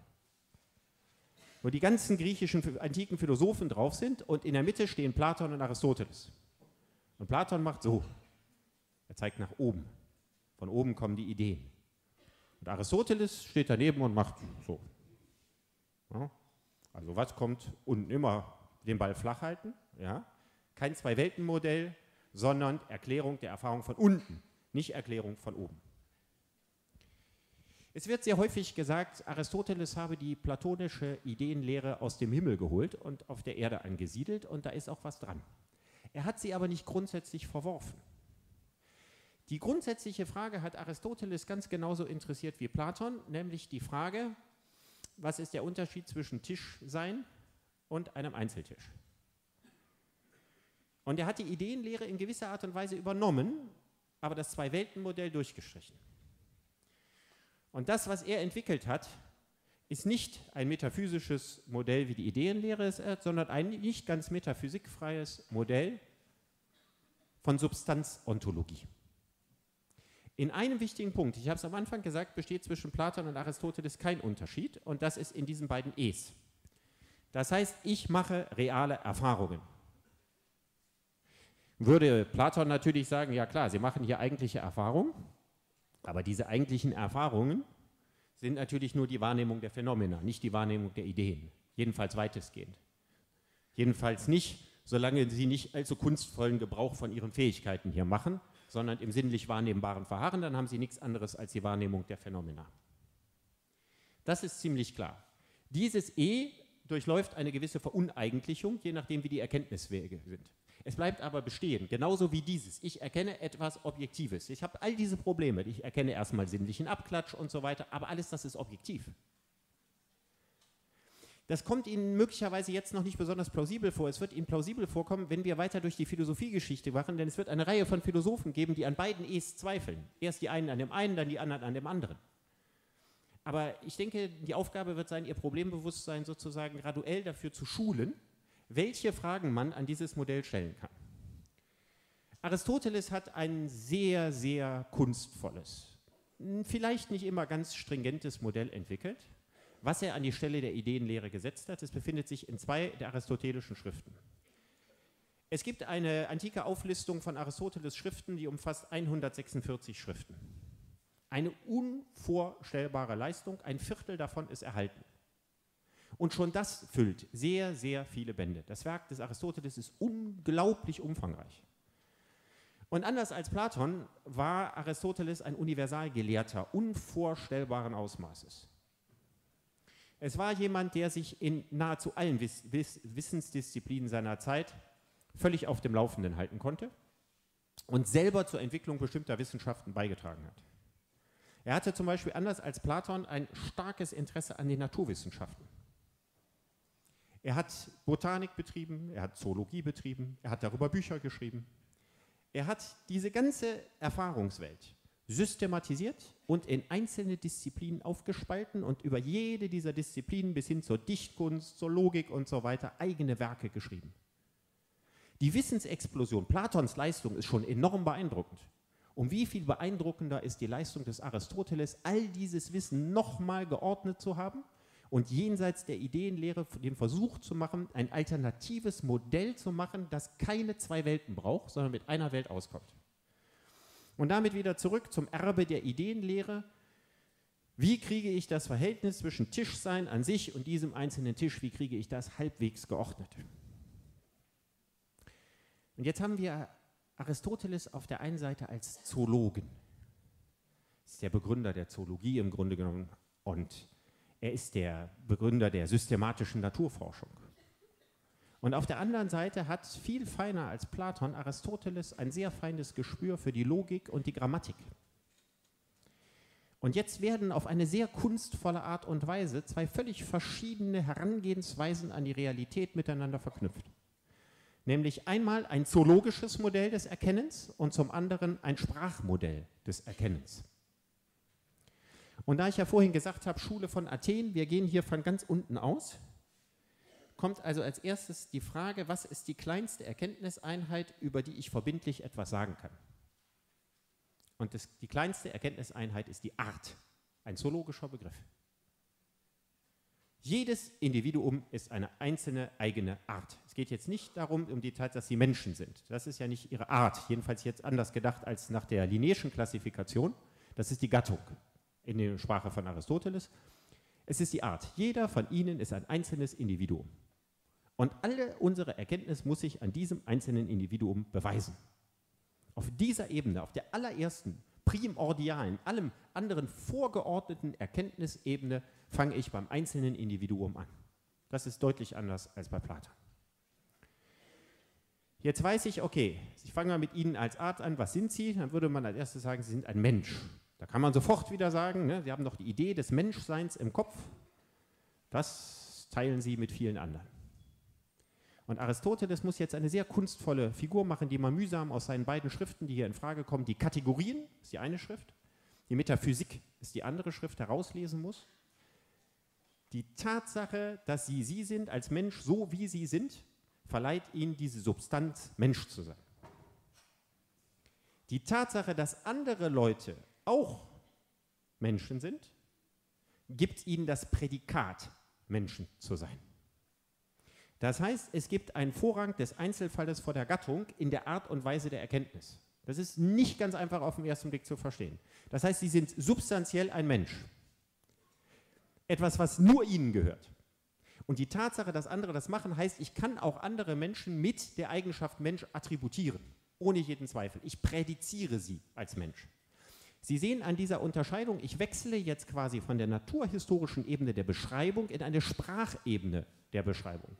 wo die ganzen griechischen antiken Philosophen drauf sind und in der Mitte stehen Platon und Aristoteles. Und Platon macht so, er zeigt nach oben. Von oben kommen die Ideen. Und Aristoteles steht daneben und macht so. Ja, also was kommt unten? Immer den Ball flach halten. Ja? Kein Zwei-Welten-Modell, sondern Erklärung der Erfahrung von unten, nicht Erklärung von oben. Es wird sehr häufig gesagt, Aristoteles habe die platonische Ideenlehre aus dem Himmel geholt und auf der Erde angesiedelt und da ist auch was dran. Er hat sie aber nicht grundsätzlich verworfen. Die grundsätzliche Frage hat Aristoteles ganz genauso interessiert wie Platon, nämlich die Frage, was ist der Unterschied zwischen Tischsein und einem Einzeltisch? Und er hat die Ideenlehre in gewisser Art und Weise übernommen, aber das Zwei-Welten-Modell durchgestrichen. Und das, was er entwickelt hat, ist nicht ein metaphysisches Modell, wie die Ideenlehre es ist, sondern ein nicht ganz metaphysikfreies Modell von Substanzontologie. In einem wichtigen Punkt, ich habe es am Anfang gesagt, besteht zwischen Platon und Aristoteles kein Unterschied und das ist in diesen beiden E's. Das heißt, ich mache reale Erfahrungen. Würde Platon natürlich sagen, ja klar, Sie machen hier eigentliche Erfahrungen, aber diese eigentlichen Erfahrungen sind natürlich nur die Wahrnehmung der Phänomena, nicht die Wahrnehmung der Ideen, jedenfalls weitestgehend. Jedenfalls nicht, solange Sie nicht allzu kunstvollen Gebrauch von Ihren Fähigkeiten hier machen, sondern im sinnlich Wahrnehmbaren verharren, dann haben Sie nichts anderes als die Wahrnehmung der Phänomena. Das ist ziemlich klar. Dieses E durchläuft eine gewisse Veruneigentlichung, je nachdem wie die Erkenntniswege sind. Es bleibt aber bestehen, genauso wie dieses. Ich erkenne etwas Objektives. Ich habe all diese Probleme. Ich erkenne erstmal sinnlichen Abklatsch und so weiter, aber alles das ist objektiv. Das kommt Ihnen möglicherweise jetzt noch nicht besonders plausibel vor. Es wird Ihnen plausibel vorkommen, wenn wir weiter durch die Philosophiegeschichte machen, denn es wird eine Reihe von Philosophen geben, die an beiden E's zweifeln. Erst die einen an dem einen, dann die anderen an dem anderen. Aber ich denke, die Aufgabe wird sein, Ihr Problembewusstsein sozusagen graduell dafür zu schulen, welche Fragen man an dieses Modell stellen kann. Aristoteles hat ein sehr, sehr kunstvolles, vielleicht nicht immer ganz stringentes Modell entwickelt, was er an die Stelle der Ideenlehre gesetzt hat. Es befindet sich in 2 der aristotelischen Schriften. Es gibt eine antike Auflistung von Aristoteles' Schriften, die umfasst 146 Schriften. Eine unvorstellbare Leistung, 1/4 davon ist erhalten. Und schon das füllt sehr, sehr viele Bände. Das Werk des Aristoteles ist unglaublich umfangreich. Und anders als Platon war Aristoteles ein Universalgelehrter unvorstellbaren Ausmaßes. Es war jemand, der sich in nahezu allen Wissensdisziplinen seiner Zeit völlig auf dem Laufenden halten konnte und selber zur Entwicklung bestimmter Wissenschaften beigetragen hat. Er hatte zum Beispiel anders als Platon ein starkes Interesse an den Naturwissenschaften. Er hat Botanik betrieben, er hat Zoologie betrieben, er hat darüber Bücher geschrieben. Er hat diese ganze Erfahrungswelt systematisiert und in einzelne Disziplinen aufgespalten und über jede dieser Disziplinen bis hin zur Dichtkunst, zur Logik und so weiter eigene Werke geschrieben. Die Wissensexplosion, Platons Leistung ist schon enorm beeindruckend. Um wie viel beeindruckender ist die Leistung des Aristoteles, all dieses Wissen nochmal geordnet zu haben und jenseits der Ideenlehre den Versuch zu machen, ein alternatives Modell zu machen, das keine 2 Welten braucht, sondern mit einer Welt auskommt. Und damit wieder zurück zum Erbe der Ideenlehre. Wie kriege ich das Verhältnis zwischen Tischsein an sich und diesem einzelnen Tisch, wie kriege ich das halbwegs geordnet? Und jetzt haben wir Aristoteles auf der einen Seite als Zoologen. Das ist der Begründer der Zoologie im Grunde genommen und er ist der Begründer der systematischen Naturforschung. Und auf der anderen Seite hat viel feiner als Platon Aristoteles ein sehr feines Gespür für die Logik und die Grammatik. Und jetzt werden auf eine sehr kunstvolle Art und Weise 2 völlig verschiedene Herangehensweisen an die Realität miteinander verknüpft. Nämlich einmal ein zoologisches Modell des Erkennens und zum anderen ein Sprachmodell des Erkennens. Und da ich ja vorhin gesagt habe, Schule von Athen, wir gehen hier von ganz unten aus, kommt also als erstes die Frage, was ist die kleinste Erkenntniseinheit, über die ich verbindlich etwas sagen kann? Und die kleinste Erkenntniseinheit ist die Art, ein zoologischer Begriff. Jedes Individuum ist eine einzelne eigene Art. Es geht jetzt nicht darum, um die Tatsache, dass sie Menschen sind. Das ist ja nicht ihre Art, jedenfalls jetzt anders gedacht als nach der Linnéischen Klassifikation. Das ist die Gattung in der Sprache von Aristoteles. Es ist die Art. Jeder von ihnen ist ein einzelnes Individuum. Und alle unsere Erkenntnis muss sich an diesem einzelnen Individuum beweisen. Auf dieser Ebene, auf der allerersten, primordialen, allem anderen vorgeordneten Erkenntnisebene fange ich beim einzelnen Individuum an. Das ist deutlich anders als bei Platon. Jetzt weiß ich, okay, ich fange mal mit Ihnen als Art an, was sind Sie? Dann würde man als erstes sagen, Sie sind ein Mensch. Da kann man sofort wieder sagen, ne, Sie haben doch die Idee des Menschseins im Kopf. Das teilen Sie mit vielen anderen. Und Aristoteles muss jetzt eine sehr kunstvolle Figur machen, die man mühsam aus seinen beiden Schriften, die hier in Frage kommen, die Kategorien, ist die eine Schrift, die Metaphysik ist die andere Schrift, herauslesen muss. Die Tatsache, dass Sie sind als Mensch, so wie Sie sind, verleiht Ihnen diese Substanz, Mensch zu sein. Die Tatsache, dass andere Leute auch Menschen sind, gibt Ihnen das Prädikat, Menschen zu sein. Das heißt, es gibt einen Vorrang des Einzelfalles vor der Gattung in der Art und Weise der Erkenntnis. Das ist nicht ganz einfach auf den ersten Blick zu verstehen. Das heißt, Sie sind substanziell ein Mensch. Etwas, was nur Ihnen gehört. Und die Tatsache, dass andere das machen, heißt, ich kann auch andere Menschen mit der Eigenschaft Mensch attributieren, ohne jeden Zweifel. Ich prädiziere sie als Mensch. Sie sehen an dieser Unterscheidung, ich wechsle jetzt quasi von der naturhistorischen Ebene der Beschreibung in eine Sprachebene der Beschreibung.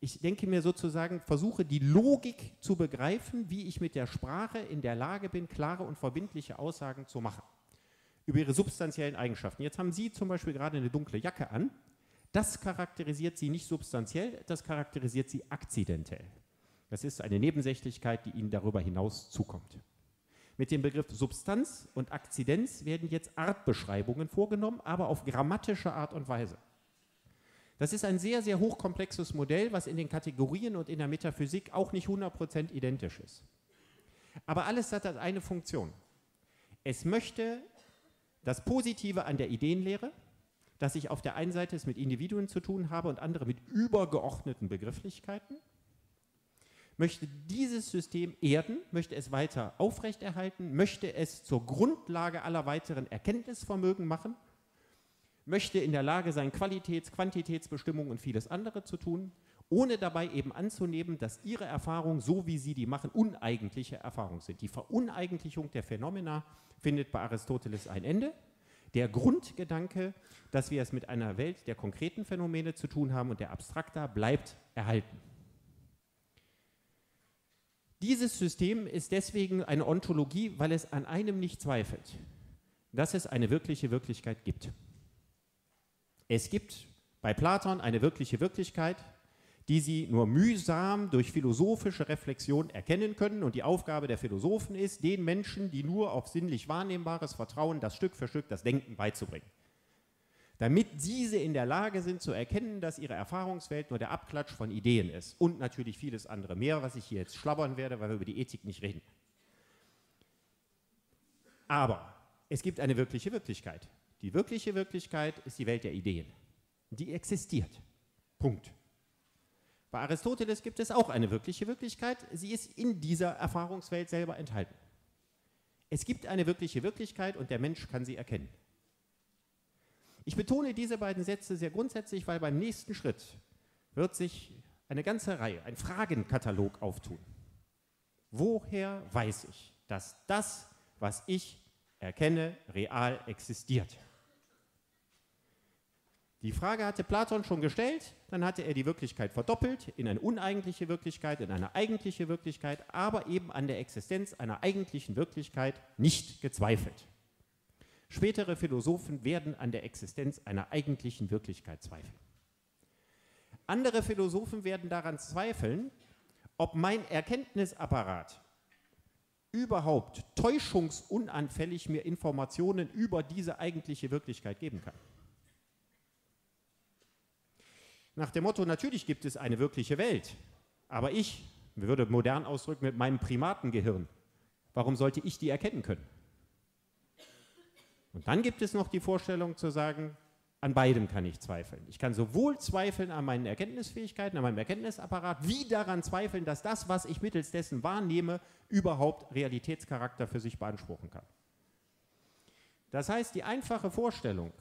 Ich denke mir sozusagen, versuche die Logik zu begreifen, wie ich mit der Sprache in der Lage bin, klare und verbindliche Aussagen zu machen über ihre substanziellen Eigenschaften. Jetzt haben Sie zum Beispiel gerade eine dunkle Jacke an. Das charakterisiert Sie nicht substanziell, das charakterisiert Sie akzidentell. Das ist eine Nebensächlichkeit, die Ihnen darüber hinaus zukommt. Mit dem Begriff Substanz und Akzidenz werden jetzt Artbeschreibungen vorgenommen, aber auf grammatische Art und Weise. Das ist ein sehr, sehr hochkomplexes Modell, was in den Kategorien und in der Metaphysik auch nicht 100% identisch ist. Aber alles hat eine Funktion. Es möchte das Positive an der Ideenlehre, dass ich auf der einen Seite es mit Individuen zu tun habe und andere mit übergeordneten Begrifflichkeiten, möchte dieses System erden, möchte es weiter aufrechterhalten, möchte es zur Grundlage aller weiteren Erkenntnisvermögen machen, möchte in der Lage sein, Quantitätsbestimmungen und vieles andere zu tun, ohne dabei eben anzunehmen, dass ihre Erfahrungen, so wie sie die machen, uneigentliche Erfahrungen sind. Die Veruneigentlichung der Phänomena findet bei Aristoteles ein Ende. Der Grundgedanke, dass wir es mit einer Welt der konkreten Phänomene zu tun haben und der Abstrakta, bleibt erhalten. Dieses System ist deswegen eine Ontologie, weil es an einem nicht zweifelt, dass es eine wirkliche Wirklichkeit gibt. Es gibt bei Platon eine wirkliche Wirklichkeit, die sie nur mühsam durch philosophische Reflexion erkennen können. Und die Aufgabe der Philosophen ist, den Menschen, die nur auf sinnlich Wahrnehmbares vertrauen, das Stück für Stück das Denken beizubringen. Damit diese in der Lage sind zu erkennen, dass ihre Erfahrungswelt nur der Abklatsch von Ideen ist. Und natürlich vieles andere mehr, was ich hier jetzt schlabbern werde, weil wir über die Ethik nicht reden. Aber es gibt eine wirkliche Wirklichkeit. Die wirkliche Wirklichkeit ist die Welt der Ideen. Die existiert. Punkt. Bei Aristoteles gibt es auch eine wirkliche Wirklichkeit. Sie ist in dieser Erfahrungswelt selber enthalten. Es gibt eine wirkliche Wirklichkeit und der Mensch kann sie erkennen. Ich betone diese beiden Sätze sehr grundsätzlich, weil beim nächsten Schritt wird sich eine ganze Reihe, ein Fragenkatalog auftun. Woher weiß ich, dass das, was ich erkenne, real existiert? Die Frage hatte Platon schon gestellt, dann hatte er die Wirklichkeit verdoppelt in eine uneigentliche Wirklichkeit, in eine eigentliche Wirklichkeit, aber eben an der Existenz einer eigentlichen Wirklichkeit nicht gezweifelt. Spätere Philosophen werden an der Existenz einer eigentlichen Wirklichkeit zweifeln. Andere Philosophen werden daran zweifeln, ob mein Erkenntnisapparat überhaupt täuschungsunanfällig mir Informationen über diese eigentliche Wirklichkeit geben kann. Nach dem Motto, natürlich gibt es eine wirkliche Welt, aber ich würde modern ausdrücken mit meinem Primatengehirn, warum sollte ich die erkennen können? Und dann gibt es noch die Vorstellung zu sagen, an beidem kann ich zweifeln. Ich kann sowohl zweifeln an meinen Erkenntnisfähigkeiten, an meinem Erkenntnisapparat, wie daran zweifeln, dass das, was ich mittels dessen wahrnehme, überhaupt Realitätscharakter für sich beanspruchen kann. Das heißt, die einfache Vorstellung,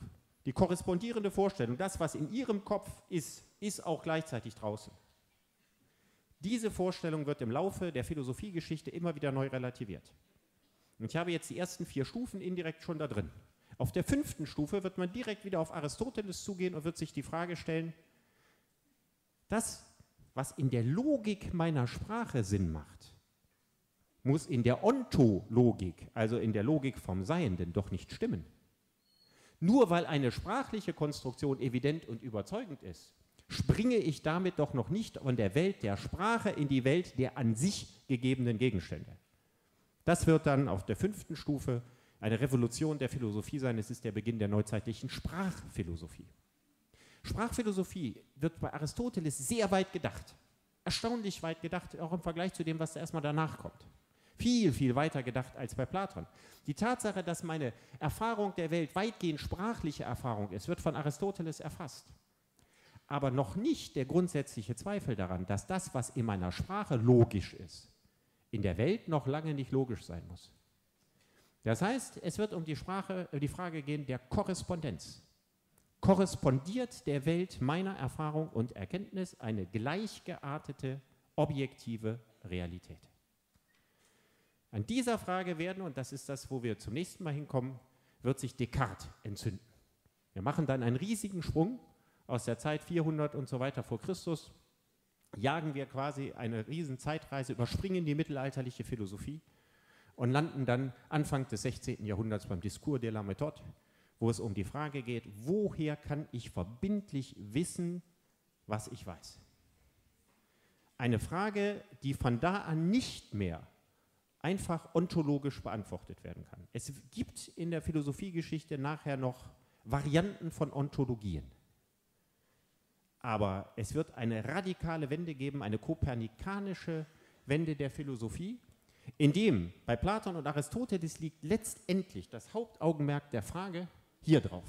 die korrespondierende Vorstellung, das, was in Ihrem Kopf ist, ist auch gleichzeitig draußen. Diese Vorstellung wird im Laufe der Philosophiegeschichte immer wieder neu relativiert. Und ich habe jetzt die ersten 4 Stufen indirekt schon da drin. Auf der 5. Stufe wird man direkt wieder auf Aristoteles zugehen und wird sich die Frage stellen, das, was in der Logik meiner Sprache Sinn macht, muss in der Ontologik, also in der Logik vom Seienden, doch nicht stimmen. Nur weil eine sprachliche Konstruktion evident und überzeugend ist, springe ich damit doch noch nicht von der Welt der Sprache in die Welt der an sich gegebenen Gegenstände. Das wird dann auf der 5. Stufe eine Revolution der Philosophie sein. Es ist der Beginn der neuzeitlichen Sprachphilosophie. Sprachphilosophie wird bei Aristoteles sehr weit gedacht. Erstaunlich weit gedacht, auch im Vergleich zu dem, was erstmal danach kommt. Viel, viel weiter gedacht als bei Platon. Die Tatsache, dass meine Erfahrung der Welt weitgehend sprachliche Erfahrung ist, wird von Aristoteles erfasst. Aber noch nicht der grundsätzliche Zweifel daran, dass das, was in meiner Sprache logisch ist, in der Welt noch lange nicht logisch sein muss. Das heißt, es wird um die Frage gehen der Korrespondenz. Korrespondiert der Welt meiner Erfahrung und Erkenntnis eine gleichgeartete, objektive Realität? An dieser Frage werden, und das ist das, wo wir zum nächsten Mal hinkommen, wird sich Descartes entzünden. Wir machen dann einen riesigen Sprung aus der Zeit 400 und so weiter vor Christus, jagen wir quasi eine riesen Zeitreise, überspringen die mittelalterliche Philosophie und landen dann Anfang des 16. Jahrhunderts beim Discours de la Méthode, wo es um die Frage geht, woher kann ich verbindlich wissen, was ich weiß? Eine Frage, die von da an nicht mehr einfach ontologisch beantwortet werden kann. Es gibt in der Philosophiegeschichte nachher noch Varianten von Ontologien. Aber es wird eine radikale Wende geben, eine kopernikanische Wende der Philosophie, Indem bei Platon und Aristoteles liegt letztendlich das Hauptaugenmerk der Frage hier drauf.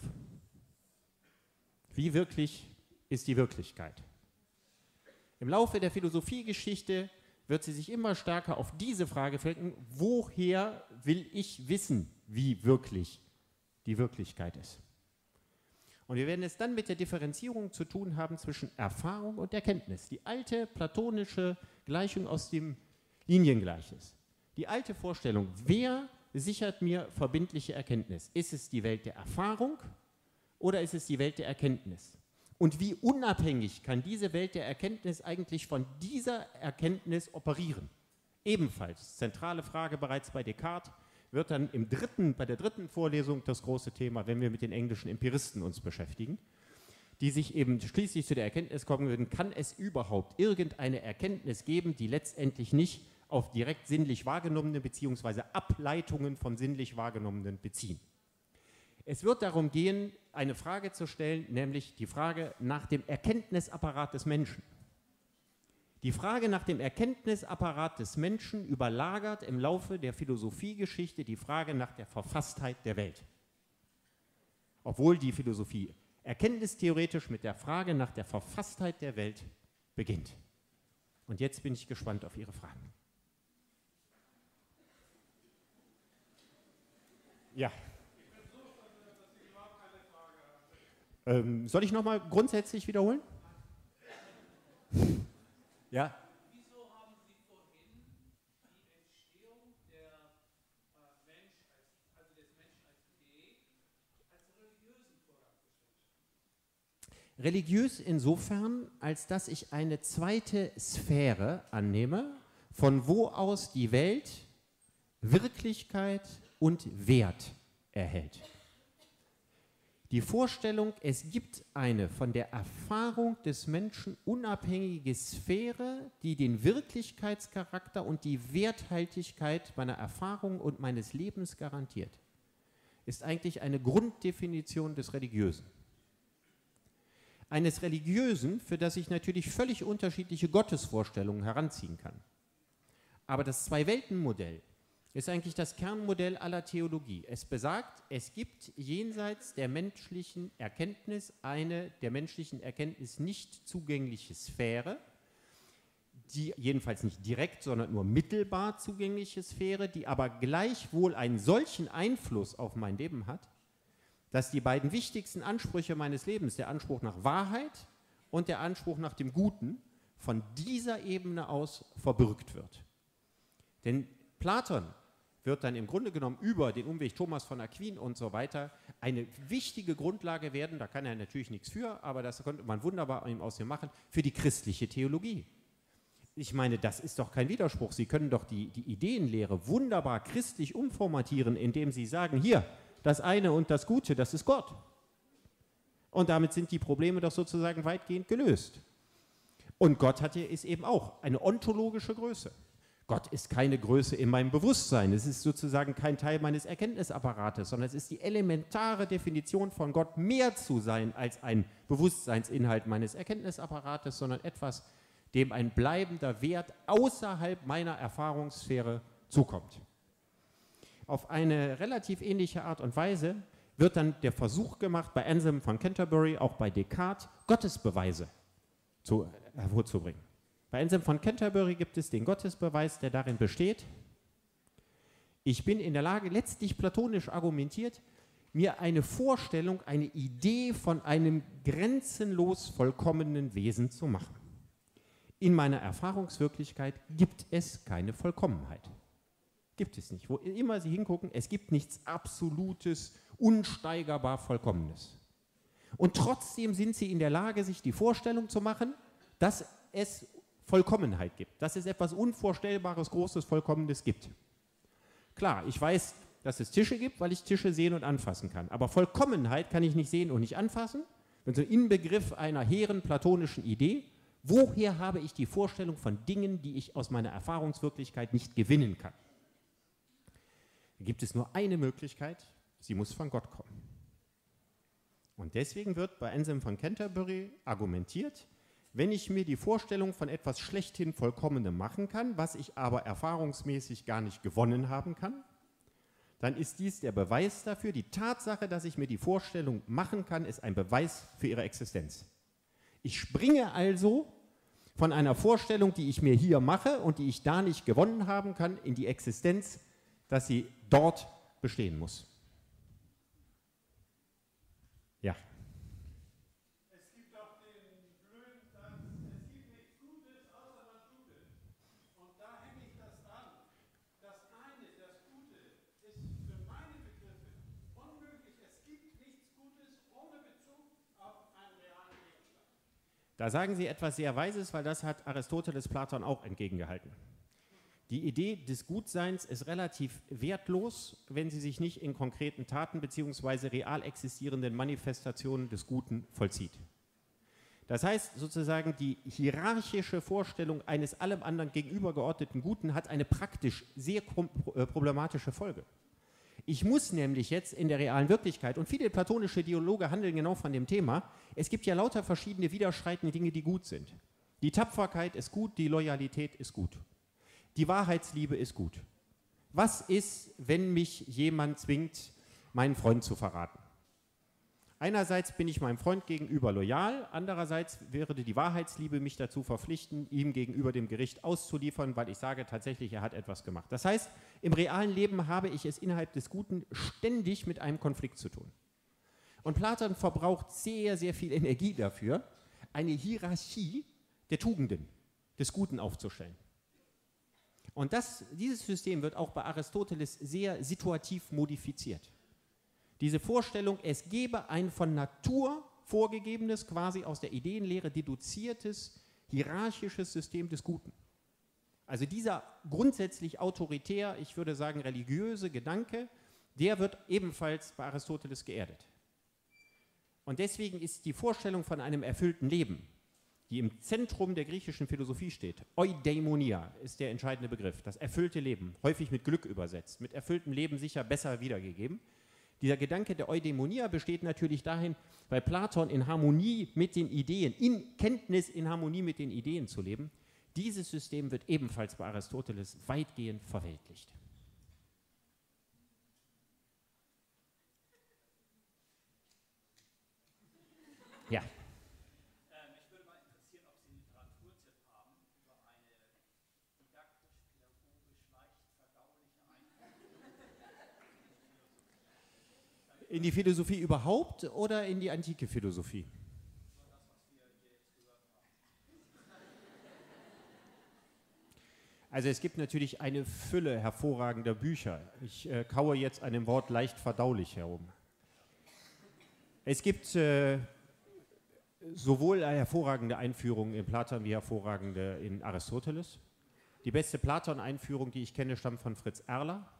Wie wirklich ist die Wirklichkeit? Im Laufe der Philosophiegeschichte wird sie sich immer stärker auf diese Frage finden, woher will ich wissen, wie wirklich die Wirklichkeit ist? Und wir werden es dann mit der Differenzierung zu tun haben zwischen Erfahrung und Erkenntnis. Die alte platonische Gleichung aus dem Liniengleichnis. Die alte Vorstellung, wer sichert mir verbindliche Erkenntnis? Ist es die Welt der Erfahrung oder ist es die Welt der Erkenntnis? Und wie unabhängig kann diese Welt der Erkenntnis eigentlich von dieser Erkenntnis operieren? Ebenfalls zentrale Frage bereits bei Descartes, wird dann bei der dritten Vorlesung das große Thema, wenn wir mit den englischen Empiristen uns beschäftigen, die sich eben schließlich zu der Erkenntnis kommen würden, kann es überhaupt irgendeine Erkenntnis geben, die letztendlich nicht auf direkt sinnlich wahrgenommene bzw. Ableitungen von sinnlich wahrgenommenen beziehen. Es wird darum gehen, eine Frage zu stellen, nämlich die Frage nach dem Erkenntnisapparat des Menschen. Die Frage nach dem Erkenntnisapparat des Menschen überlagert im Laufe der Philosophiegeschichte die Frage nach der Verfasstheit der Welt. Obwohl die Philosophie erkenntnistheoretisch mit der Frage nach der Verfasstheit der Welt beginnt. Und jetzt bin ich gespannt auf Ihre Fragen. Ja. Soll ich nochmal grundsätzlich wiederholen? Ja. Wieso haben Sie vorhin die Entstehung der des Menschen als Idee, als religiösen Vorgang bestimmt? Religiös insofern, als dass ich eine zweite Sphäre annehme, von wo aus die Welt Wirklichkeit und Wert erhält. Die Vorstellung, es gibt eine von der Erfahrung des Menschen unabhängige Sphäre, die den Wirklichkeitscharakter und die Werthaltigkeit meiner Erfahrung und meines Lebens garantiert, ist eigentlich eine Grunddefinition des Religiösen. Eines Religiösen, für das ich natürlich völlig unterschiedliche Gottesvorstellungen heranziehen kann. Aber das Zwei-Welten-Modell ist eigentlich das Kernmodell aller Theologie. Es besagt, es gibt jenseits der menschlichen Erkenntnis eine der menschlichen Erkenntnis nicht zugängliche Sphäre, die jedenfalls nicht direkt, sondern nur mittelbar zugängliche Sphäre, die aber gleichwohl einen solchen Einfluss auf mein Leben hat, dass die beiden wichtigsten Ansprüche meines Lebens, der Anspruch nach Wahrheit und der Anspruch nach dem Guten, von dieser Ebene aus verbürgt wird. Denn Platon wird dann im Grunde genommen über den Umweg Thomas von Aquin und so weiter eine wichtige Grundlage werden, da kann er natürlich nichts für, aber das könnte man wunderbar aus ihm machen, für die christliche Theologie. Ich meine, das ist doch kein Widerspruch. Sie können doch die Ideenlehre wunderbar christlich umformatieren, indem Sie sagen, hier, das eine und das Gute, das ist Gott. Und damit sind die Probleme doch sozusagen weitgehend gelöst. Und Gott ist eben auch eine ontologische Größe. Gott ist keine Größe in meinem Bewusstsein. Es ist sozusagen kein Teil meines Erkenntnisapparates, sondern es ist die elementare Definition von Gott, mehr zu sein als ein Bewusstseinsinhalt meines Erkenntnisapparates, sondern etwas, dem ein bleibender Wert außerhalb meiner Erfahrungssphäre zukommt. Auf eine relativ ähnliche Art und Weise wird dann der Versuch gemacht, bei Anselm von Canterbury, auch bei Descartes, Gottesbeweise hervorzubringen. Bei Anselm von Canterbury gibt es den Gottesbeweis, der darin besteht, ich bin in der Lage, letztlich platonisch argumentiert, mir eine Vorstellung, eine Idee von einem grenzenlos vollkommenen Wesen zu machen. In meiner Erfahrungswirklichkeit gibt es keine Vollkommenheit. Gibt es nicht. Wo immer Sie hingucken, es gibt nichts Absolutes, unsteigerbar Vollkommenes. Und trotzdem sind Sie in der Lage, sich die Vorstellung zu machen, dass es Vollkommenheit gibt, dass es etwas Unvorstellbares, Großes, Vollkommenes gibt. Klar, ich weiß, dass es Tische gibt, weil ich Tische sehen und anfassen kann. Aber Vollkommenheit kann ich nicht sehen und nicht anfassen. Also Inbegriff einer hehren platonischen Idee. Woher habe ich die Vorstellung von Dingen, die ich aus meiner Erfahrungswirklichkeit nicht gewinnen kann? Da gibt es nur eine Möglichkeit, sie muss von Gott kommen. Und deswegen wird bei Anselm von Canterbury argumentiert, Wenn ich mir die Vorstellung von etwas schlechthin Vollkommenem machen kann, was ich aber erfahrungsmäßig gar nicht gewonnen haben kann, dann ist dies der Beweis dafür. Die Tatsache, dass ich mir die Vorstellung machen kann, ist ein Beweis für ihre Existenz. Ich springe also von einer Vorstellung, die ich mir hier mache und die ich da nicht gewonnen haben kann, in die Existenz, dass sie dort bestehen muss. Ja. Es gibt auch den blöden Satz, es gibt nichts Gutes, außer man tut es. Und da hänge ich das dran. Das eine, das Gute, ist für meine Begriffe unmöglich. Es gibt nichts Gutes ohne Bezug auf einen realen Gegenstand. Da sagen Sie etwas sehr Weises, weil das hat Aristoteles Platon auch entgegengehalten. Die Idee des Gutseins ist relativ wertlos, wenn sie sich nicht in konkreten Taten bzw. real existierenden Manifestationen des Guten vollzieht. Das heißt sozusagen, die hierarchische Vorstellung eines allem anderen gegenübergeordneten Guten hat eine praktisch sehr problematische Folge. Ich muss nämlich jetzt in der realen Wirklichkeit, und viele platonische Dialoge handeln genau von dem Thema, es gibt ja lauter verschiedene widerstreitende Dinge, die gut sind. Die Tapferkeit ist gut, die Loyalität ist gut. Die Wahrheitsliebe ist gut. Was ist, wenn mich jemand zwingt, meinen Freund zu verraten? Einerseits bin ich meinem Freund gegenüber loyal, andererseits würde die Wahrheitsliebe mich dazu verpflichten, ihm gegenüber dem Gericht auszuliefern, weil ich sage tatsächlich, er hat etwas gemacht. Das heißt, im realen Leben habe ich es innerhalb des Guten ständig mit einem Konflikt zu tun. Und Platon verbraucht sehr, sehr viel Energie dafür, eine Hierarchie der Tugenden, des Guten aufzustellen. Und dieses System wird auch bei Aristoteles sehr situativ modifiziert. Diese Vorstellung, es gebe ein von Natur vorgegebenes, quasi aus der Ideenlehre deduziertes, hierarchisches System des Guten. Also dieser grundsätzlich autoritär, ich würde sagen religiöse Gedanke, der wird ebenfalls bei Aristoteles geerdet. Und deswegen ist die Vorstellung von einem erfüllten Leben, die im Zentrum der griechischen Philosophie steht, Eudaimonia ist der entscheidende Begriff, das erfüllte Leben, häufig mit Glück übersetzt, mit erfülltem Leben sicher besser wiedergegeben. Dieser Gedanke der Eudaimonia besteht natürlich dahin, weil Platon in Harmonie mit den Ideen, in Kenntnis in Harmonie mit den Ideen zu leben. Dieses System wird ebenfalls bei Aristoteles weitgehend verweltlicht. Ja. Mich würde mal interessieren, ob Sie einen Literaturtipp haben über eine didaktisch-pädagogisch leicht verdauliche Einführung. In die Philosophie überhaupt oder in die antike Philosophie? Das, was wir hier jetzt gehört haben. Also es gibt natürlich eine Fülle hervorragender Bücher. Ich kaue jetzt an dem Wort leicht verdaulich herum. Es gibt sowohl hervorragende Einführungen in Platon wie hervorragende in Aristoteles. Die beste Platon-Einführung, die ich kenne, stammt von Fritz Erler.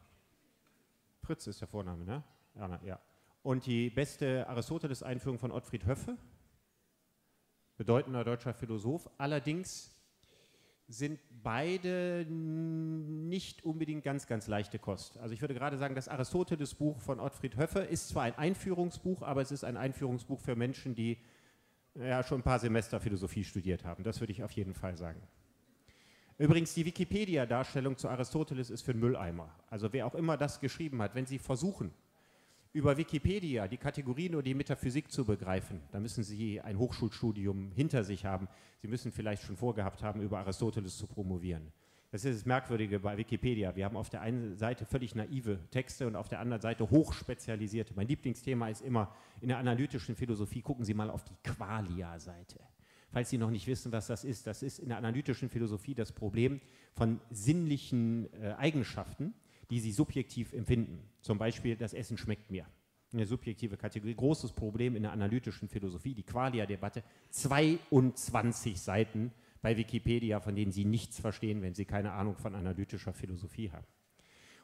Fritz ist der Vorname, ne? Erler, ja. Und die beste Aristoteles-Einführung von Ottfried Höffe, bedeutender deutscher Philosoph. Allerdings sind beide nicht unbedingt ganz, ganz leichte Kost. Also ich würde gerade sagen, das Aristoteles-Buch von Ottfried Höffe ist zwar ein Einführungsbuch, aber es ist ein Einführungsbuch für Menschen, die ja schon ein paar Semester Philosophie studiert haben. Das würde ich auf jeden Fall sagen. Übrigens, die Wikipedia-Darstellung zu Aristoteles ist für einen Mülleimer. Also wer auch immer das geschrieben hat, wenn Sie versuchen, über Wikipedia die Kategorien oder die Metaphysik zu begreifen, dann müssen Sie ein Hochschulstudium hinter sich haben. Sie müssen vielleicht schon vorgehabt haben, über Aristoteles zu promovieren. Das ist das Merkwürdige bei Wikipedia. Wir haben auf der einen Seite völlig naive Texte und auf der anderen Seite hochspezialisierte. Mein Lieblingsthema ist immer in der analytischen Philosophie, gucken Sie mal auf die Qualia-Seite. Falls Sie noch nicht wissen, was das ist in der analytischen Philosophie das Problem von sinnlichen Eigenschaften, die Sie subjektiv empfinden. Zum Beispiel, das Essen schmeckt mir. Eine subjektive Kategorie, großes Problem in der analytischen Philosophie, die Qualia-Debatte, 22 Seiten bei Wikipedia, von denen Sie nichts verstehen, wenn Sie keine Ahnung von analytischer Philosophie haben.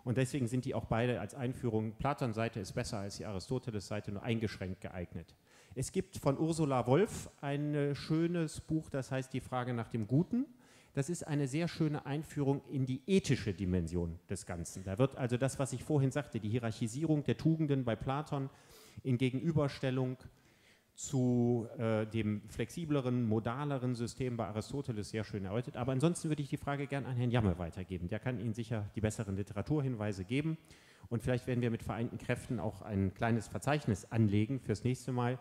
Und deswegen sind die auch beide als Einführung, Platon-Seite ist besser als die Aristoteles-Seite, nur eingeschränkt geeignet. Es gibt von Ursula Wolf ein schönes Buch, das heißt Die Frage nach dem Guten. Das ist eine sehr schöne Einführung in die ethische Dimension des Ganzen. Da wird also das, was ich vorhin sagte, die Hierarchisierung der Tugenden bei Platon in Gegenüberstellung zu dem flexibleren, modaleren System bei Aristoteles sehr schön erläutert. Aber ansonsten würde ich die Frage gerne an Herrn Jamme weitergeben. Der kann Ihnen sicher die besseren Literaturhinweise geben. Und vielleicht werden wir mit vereinten Kräften auch ein kleines Verzeichnis anlegen fürs nächste Mal,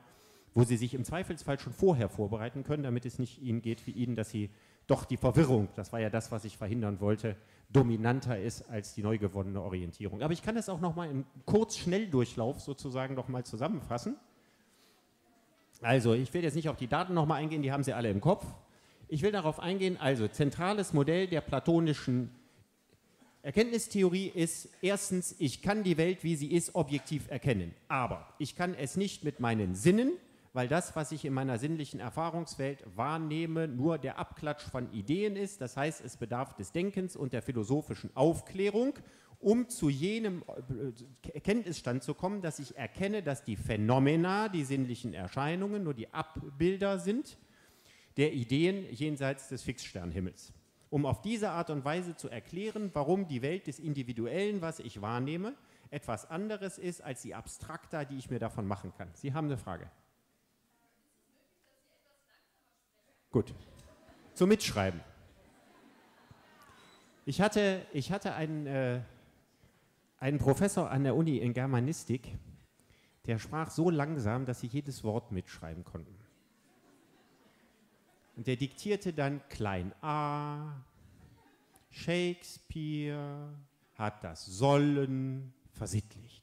wo Sie sich im Zweifelsfall schon vorher vorbereiten können, damit es nicht Ihnen geht wie Ihnen, dass Sie doch die Verwirrung, das war ja das, was ich verhindern wollte, dominanter ist als die neu gewonnene Orientierung. Aber ich kann das auch noch mal im Kurz-Schnelldurchlauf sozusagen noch mal zusammenfassen. Also, ich will jetzt nicht auf die Daten noch mal eingehen, die haben Sie alle im Kopf. Ich will darauf eingehen, also zentrales Modell der platonischen Erkenntnistheorie ist erstens, ich kann die Welt, wie sie ist, objektiv erkennen. Aber ich kann es nicht mit meinen Sinnen, weil das, was ich in meiner sinnlichen Erfahrungswelt wahrnehme, nur der Abklatsch von Ideen ist. Das heißt, es bedarf des Denkens und der philosophischen Aufklärung, um zu jenem Erkenntnisstand zu kommen, dass ich erkenne, dass die Phänomena, die sinnlichen Erscheinungen, nur die Abbilder sind der Ideen jenseits des Fixsternhimmels. Um auf diese Art und Weise zu erklären, warum die Welt des Individuellen, was ich wahrnehme, etwas anderes ist als die Abstrakta, die ich mir davon machen kann. Sie haben eine Frage. Gut. Zum Mitschreiben. Ich hatte einen Professor an der Uni in Germanistik, der sprach so langsam, dass sie jedes Wort mitschreiben konnten. Und der diktierte dann klein a, Shakespeare hat das Sollen versittlicht.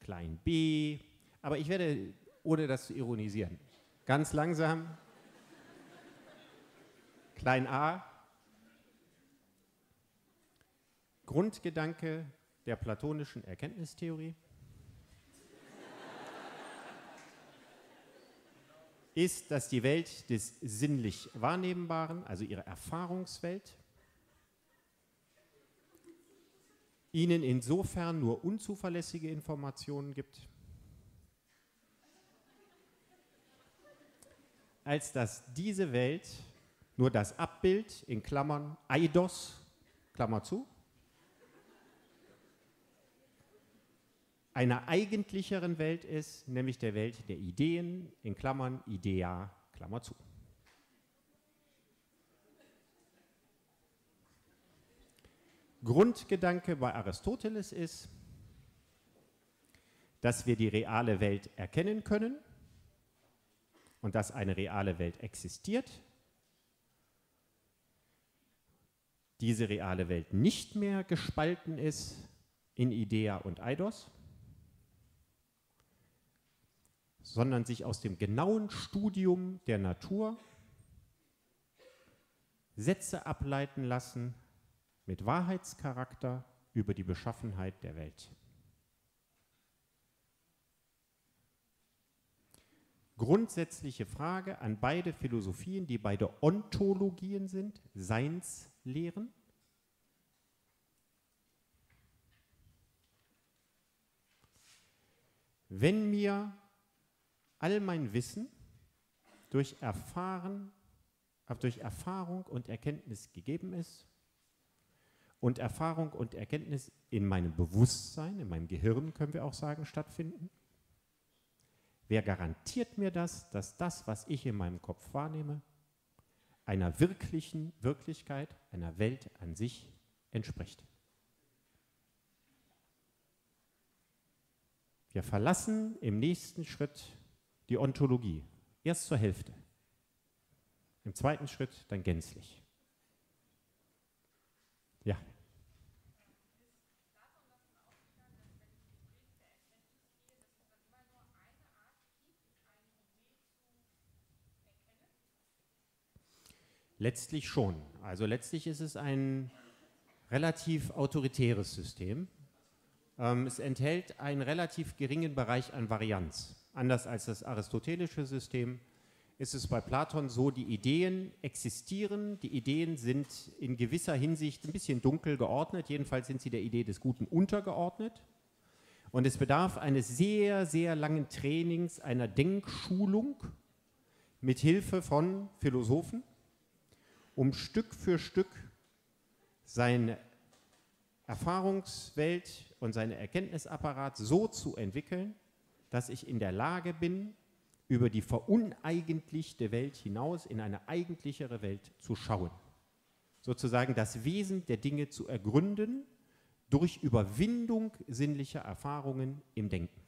Klein b, aber ich werde, ohne das zu ironisieren, ganz langsam, klein a, Grundgedanke der platonischen Erkenntnistheorie ist, dass die Welt des sinnlich Wahrnehmbaren, also ihre Erfahrungswelt, ihnen insofern nur unzuverlässige Informationen gibt, als dass diese Welt nur das Abbild, in Klammern Eidos, Klammer zu, einer eigentlicheren Welt ist, nämlich der Welt der Ideen, in Klammern Idea, Klammer zu. Grundgedanke bei Aristoteles ist, dass wir die reale Welt erkennen können und dass eine reale Welt existiert. Diese reale Welt nicht mehr gespalten ist in Idea und Eidos, sondern sich aus dem genauen Studium der Natur Sätze ableiten lassen mit Wahrheitscharakter über die Beschaffenheit der Welt. Grundsätzliche Frage an beide Philosophien, die beide Ontologien sind, Seinslehren. Wenn mir all mein Wissen durch Erfahrung und Erkenntnis gegeben ist und Erfahrung und Erkenntnis in meinem Bewusstsein, in meinem Gehirn, können wir auch sagen, stattfinden, wer garantiert mir das, dass das, was ich in meinem Kopf wahrnehme, einer wirklichen Wirklichkeit, einer Welt an sich entspricht? Wir verlassen im nächsten Schritt die Ontologie, erst zur Hälfte, im zweiten Schritt dann gänzlich. Ja. Letztlich schon. Also letztlich ist es ein relativ autoritäres System. Es enthält einen relativ geringen Bereich an Varianz. Anders als das aristotelische System ist es bei Platon so, die Ideen existieren, die Ideen sind in gewisser Hinsicht ein bisschen dunkel geordnet, jedenfalls sind sie der Idee des Guten untergeordnet. Und es bedarf eines sehr, sehr langen Trainings, einer Denkschulung mit Hilfe von Philosophen, um Stück für Stück seine Erfahrungswelt und seinen Erkenntnisapparat so zu entwickeln, dass ich in der Lage bin, über die veruneigentlichte Welt hinaus in eine eigentlichere Welt zu schauen. Sozusagen das Wesen der Dinge zu ergründen durch Überwindung sinnlicher Erfahrungen im Denken.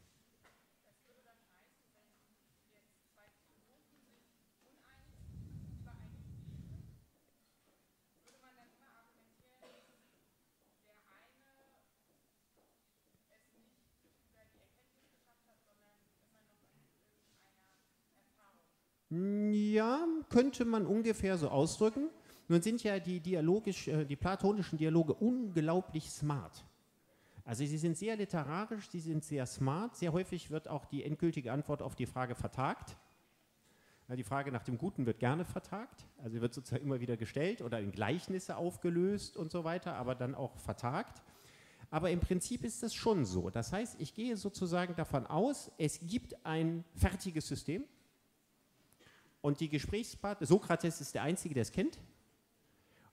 Ja, könnte man ungefähr so ausdrücken. Nun sind ja die platonischen Dialoge unglaublich smart. Also sie sind sehr literarisch, sie sind sehr smart. Sehr häufig wird auch die endgültige Antwort auf die Frage vertagt. Die Frage nach dem Guten wird gerne vertagt. Also wird sozusagen immer wieder gestellt oder in Gleichnisse aufgelöst und so weiter, aber dann auch vertagt. Aber im Prinzip ist das schon so. Das heißt, ich gehe sozusagen davon aus, es gibt ein fertiges System. Und die Gesprächspartner, Sokrates ist der Einzige, der es kennt.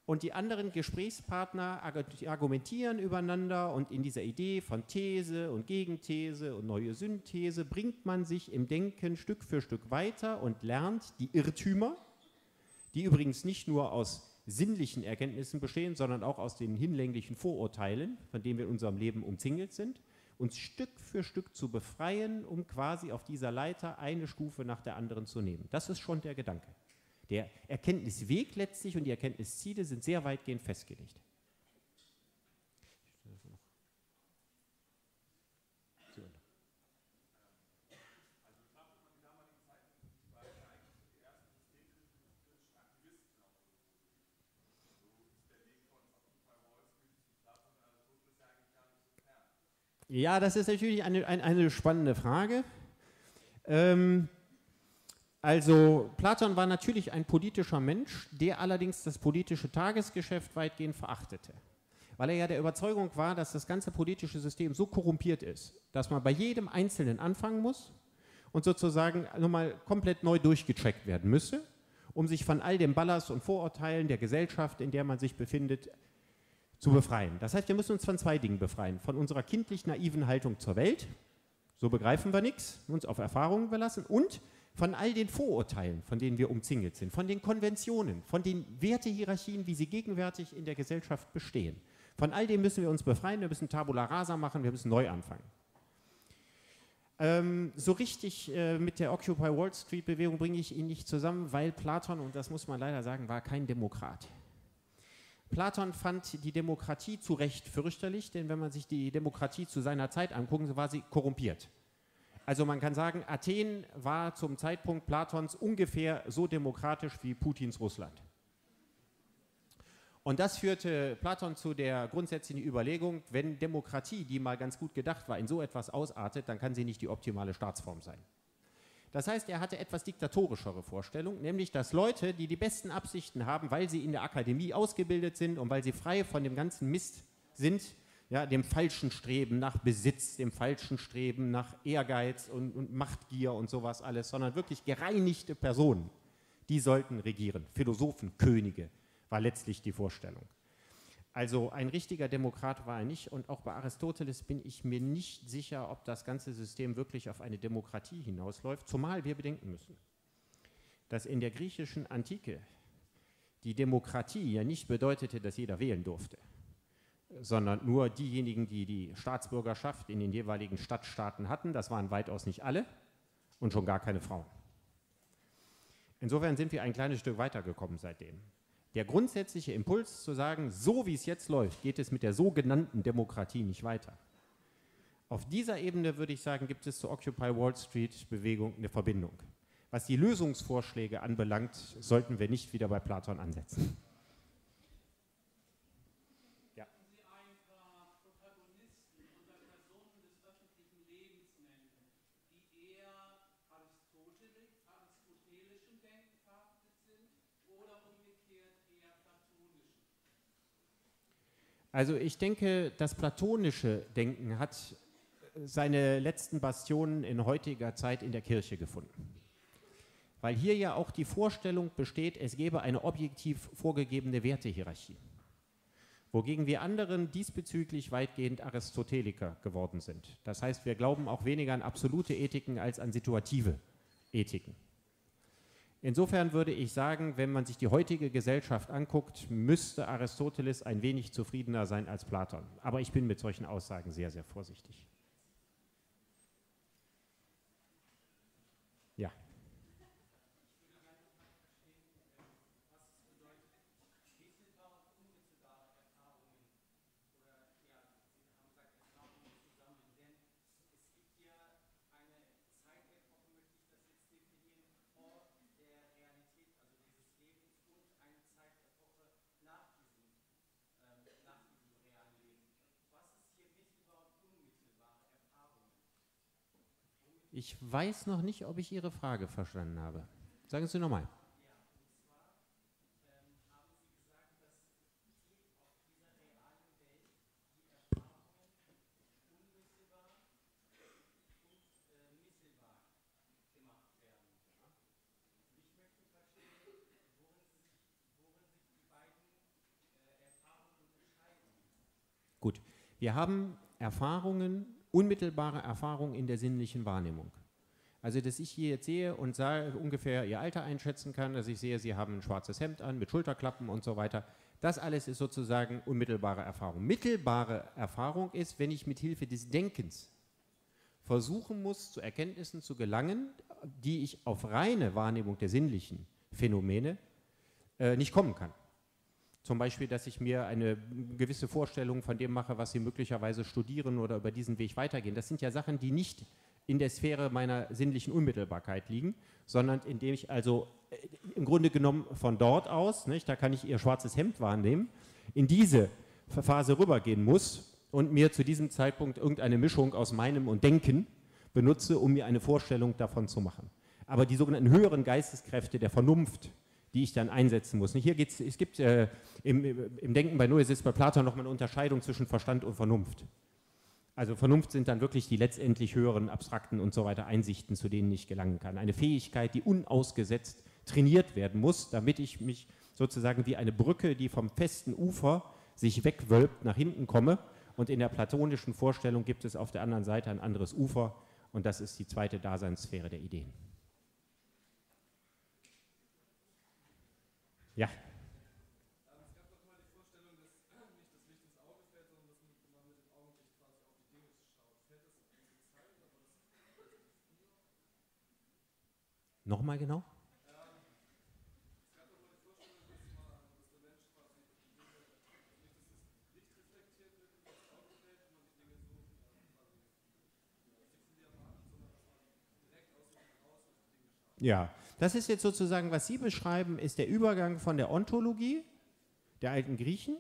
Und die anderen Gesprächspartner argumentieren übereinander und in dieser Idee von These und Gegenthese und neue Synthese bringt man sich im Denken Stück für Stück weiter und lernt die Irrtümer, die übrigens nicht nur aus sinnlichen Erkenntnissen bestehen, sondern auch aus den hinlänglichen Vorurteilen, von denen wir in unserem Leben umzingelt sind, uns Stück für Stück zu befreien, um quasi auf dieser Leiter eine Stufe nach der anderen zu nehmen. Das ist schon der Gedanke. Der Erkenntnisweg letztlich und die Erkenntnisziele sind sehr weitgehend festgelegt. Ja, das ist natürlich eine spannende Frage. Also Platon war natürlich ein politischer Mensch, der allerdings das politische Tagesgeschäft weitgehend verachtete. Weil er ja der Überzeugung war, dass das ganze politische System so korrumpiert ist, dass man bei jedem Einzelnen anfangen muss und sozusagen nochmal komplett neu durchgecheckt werden müsse, um sich von all dem Ballast und Vorurteilen der Gesellschaft, in der man sich befindet, zu befreien. Das heißt, wir müssen uns von zwei Dingen befreien. Von unserer kindlich naiven Haltung zur Welt, so begreifen wir nichts, uns auf Erfahrungen verlassen, und von all den Vorurteilen, von denen wir umzingelt sind, von den Konventionen, von den Wertehierarchien, wie sie gegenwärtig in der Gesellschaft bestehen. Von all dem müssen wir uns befreien, wir müssen Tabula rasa machen, wir müssen neu anfangen. So richtig mit der Occupy Wall Street Bewegung bringe ich ihn nicht zusammen, weil Platon, und das muss man leider sagen, war kein Demokrat. Platon fand die Demokratie zu Recht fürchterlich, denn wenn man sich die Demokratie zu seiner Zeit anguckt, so war sie korrumpiert. Also man kann sagen, Athen war zum Zeitpunkt Platons ungefähr so demokratisch wie Putins Russland. Und das führte Platon zu der grundsätzlichen Überlegung, wenn Demokratie, die mal ganz gut gedacht war, in so etwas ausartet, dann kann sie nicht die optimale Staatsform sein. Das heißt, er hatte etwas diktatorischere Vorstellungen, nämlich, dass Leute, die die besten Absichten haben, weil sie in der Akademie ausgebildet sind und weil sie frei von dem ganzen Mist sind, ja, dem falschen Streben nach Besitz, dem falschen Streben nach Ehrgeiz und Machtgier und sowas alles, sondern wirklich gereinigte Personen, die sollten regieren. Philosophen, Könige war letztlich die Vorstellung. Also ein richtiger Demokrat war er nicht, und auch bei Aristoteles bin ich mir nicht sicher, ob das ganze System wirklich auf eine Demokratie hinausläuft, zumal wir bedenken müssen, dass in der griechischen Antike die Demokratie ja nicht bedeutete, dass jeder wählen durfte, sondern nur diejenigen, die die Staatsbürgerschaft in den jeweiligen Stadtstaaten hatten, das waren weitaus nicht alle und schon gar keine Frauen. Insofern sind wir ein kleines Stück weitergekommen seitdem. Der grundsätzliche Impuls zu sagen, so wie es jetzt läuft, geht es mit der sogenannten Demokratie nicht weiter. Auf dieser Ebene würde ich sagen, gibt es zur Occupy Wall Street Bewegung eine Verbindung. Was die Lösungsvorschläge anbelangt, sollten wir nicht wieder bei Platon ansetzen. Ja. Können Sie ein paar Protagonisten oder Personen des öffentlichen Lebens nennen, die eher aristotelischen Denken verhaftet sind oder umgekehrt eher platonischen? Also ich denke, das platonische Denken hat seine letzten Bastionen in heutiger Zeit in der Kirche gefunden. Weil hier ja auch die Vorstellung besteht, es gäbe eine objektiv vorgegebene Wertehierarchie. Wogegen wir anderen diesbezüglich weitgehend Aristoteliker geworden sind. Das heißt, wir glauben auch weniger an absolute Ethiken als an situative Ethiken. Insofern würde ich sagen, wenn man sich die heutige Gesellschaft anguckt, müsste Aristoteles ein wenig zufriedener sein als Platon. Aber ich bin mit solchen Aussagen sehr, sehr vorsichtig. Ja. Ich weiß noch nicht, ob ich Ihre Frage verstanden habe. Sagen Sie nochmal. Gut, wir haben Erfahrungen, unmittelbare Erfahrungen in der sinnlichen Wahrnehmung. Also, dass ich hier jetzt sehe und ungefähr Ihr Alter einschätzen kann, dass ich sehe, Sie haben ein schwarzes Hemd an mit Schulterklappen und so weiter. Das alles ist sozusagen unmittelbare Erfahrung. Mittelbare Erfahrung ist, wenn ich mit Hilfe des Denkens versuchen muss, zu Erkenntnissen zu gelangen, die ich auf reine Wahrnehmung der sinnlichen Phänomene nicht kommen kann. Zum Beispiel, dass ich mir eine gewisse Vorstellung von dem mache, was Sie möglicherweise studieren oder über diesen Weg weitergehen. Das sind ja Sachen, die nicht in der Sphäre meiner sinnlichen Unmittelbarkeit liegen, sondern indem ich also im Grunde genommen von dort aus, nicht, da kann ich Ihr schwarzes Hemd wahrnehmen, in diese Phase rübergehen muss und mir zu diesem Zeitpunkt irgendeine Mischung aus meinem und Denken benutze, um mir eine Vorstellung davon zu machen. Aber die sogenannten höheren Geisteskräfte der Vernunft, die ich dann einsetzen muss. Hier es gibt im Denken bei Noesis, bei Platon nochmal eine Unterscheidung zwischen Verstand und Vernunft. Also Vernunft sind dann wirklich die letztendlich höheren, abstrakten und so weiter Einsichten, zu denen ich gelangen kann. Eine Fähigkeit, die unausgesetzt trainiert werden muss, damit ich mich sozusagen wie eine Brücke, die vom festen Ufer sich wegwölbt, nach hinten komme. Und in der platonischen Vorstellung gibt es auf der anderen Seite ein anderes Ufer und das ist die zweite Daseinssphäre der Ideen. Ja. Es gab doch mal die Vorstellung, dass nicht das Licht ins Auge fällt, sondern dass man mit dem Augenlicht quasi auf die Dinge schaut. Fällt das in diese Zeit oder war das früher? Nochmal genau? Es gab doch mal die Vorstellung, dass der Mensch quasi die Dinge, nicht dass das Licht reflektiert wird, ins Auge fällt und man die Dinge so quasi fixiert macht, sondern dass man direkt aus sich heraus auf die Dinge schaut. Ja, das ist jetzt sozusagen, was Sie beschreiben, ist der Übergang von der Ontologie der alten Griechen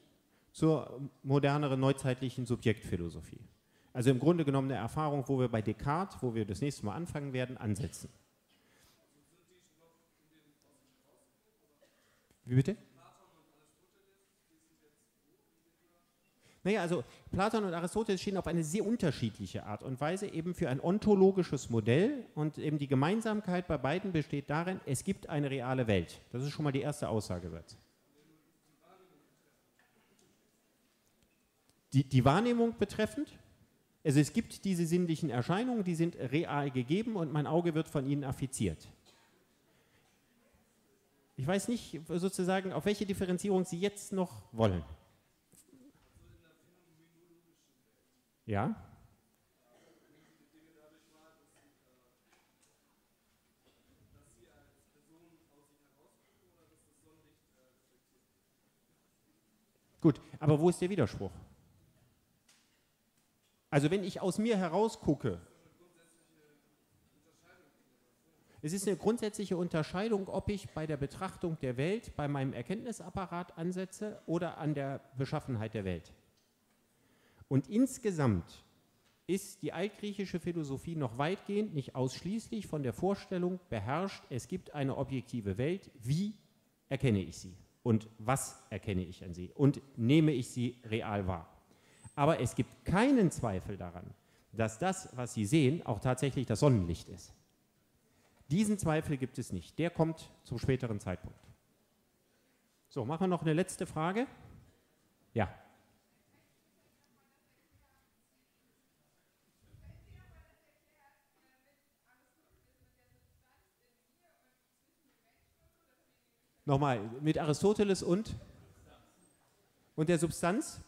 zur moderneren neuzeitlichen Subjektphilosophie. Also im Grunde genommen eine Erfahrung, wo wir bei Descartes, wo wir das nächste Mal anfangen werden, ansetzen. Wie bitte? Naja, also Platon und Aristoteles stehen auf eine sehr unterschiedliche Art und Weise eben für ein ontologisches Modell und eben die Gemeinsamkeit bei beiden besteht darin, es gibt eine reale Welt. Das ist schon mal die erste Aussagesatz. Die Wahrnehmung betreffend, also es gibt diese sinnlichen Erscheinungen, die sind real gegeben und mein Auge wird von ihnen affiziert. Ich weiß nicht sozusagen, auf welche Differenzierung Sie jetzt noch wollen. Ja? Gut, aber wo ist der Widerspruch? Also wenn ich aus mir heraus gucke, es ist eine grundsätzliche Unterscheidung, ob ich bei der Betrachtung der Welt bei meinem Erkenntnisapparat ansetze oder an der Beschaffenheit der Welt. Und insgesamt ist die altgriechische Philosophie noch weitgehend, nicht ausschließlich von der Vorstellung beherrscht, es gibt eine objektive Welt, wie erkenne ich sie und was erkenne ich an sie und nehme ich sie real wahr. Aber es gibt keinen Zweifel daran, dass das, was Sie sehen, auch tatsächlich das Sonnenlicht ist. Diesen Zweifel gibt es nicht, der kommt zum späteren Zeitpunkt. So, machen wir noch eine letzte Frage? Ja. Nochmal, mit Aristoteles und der Substanz?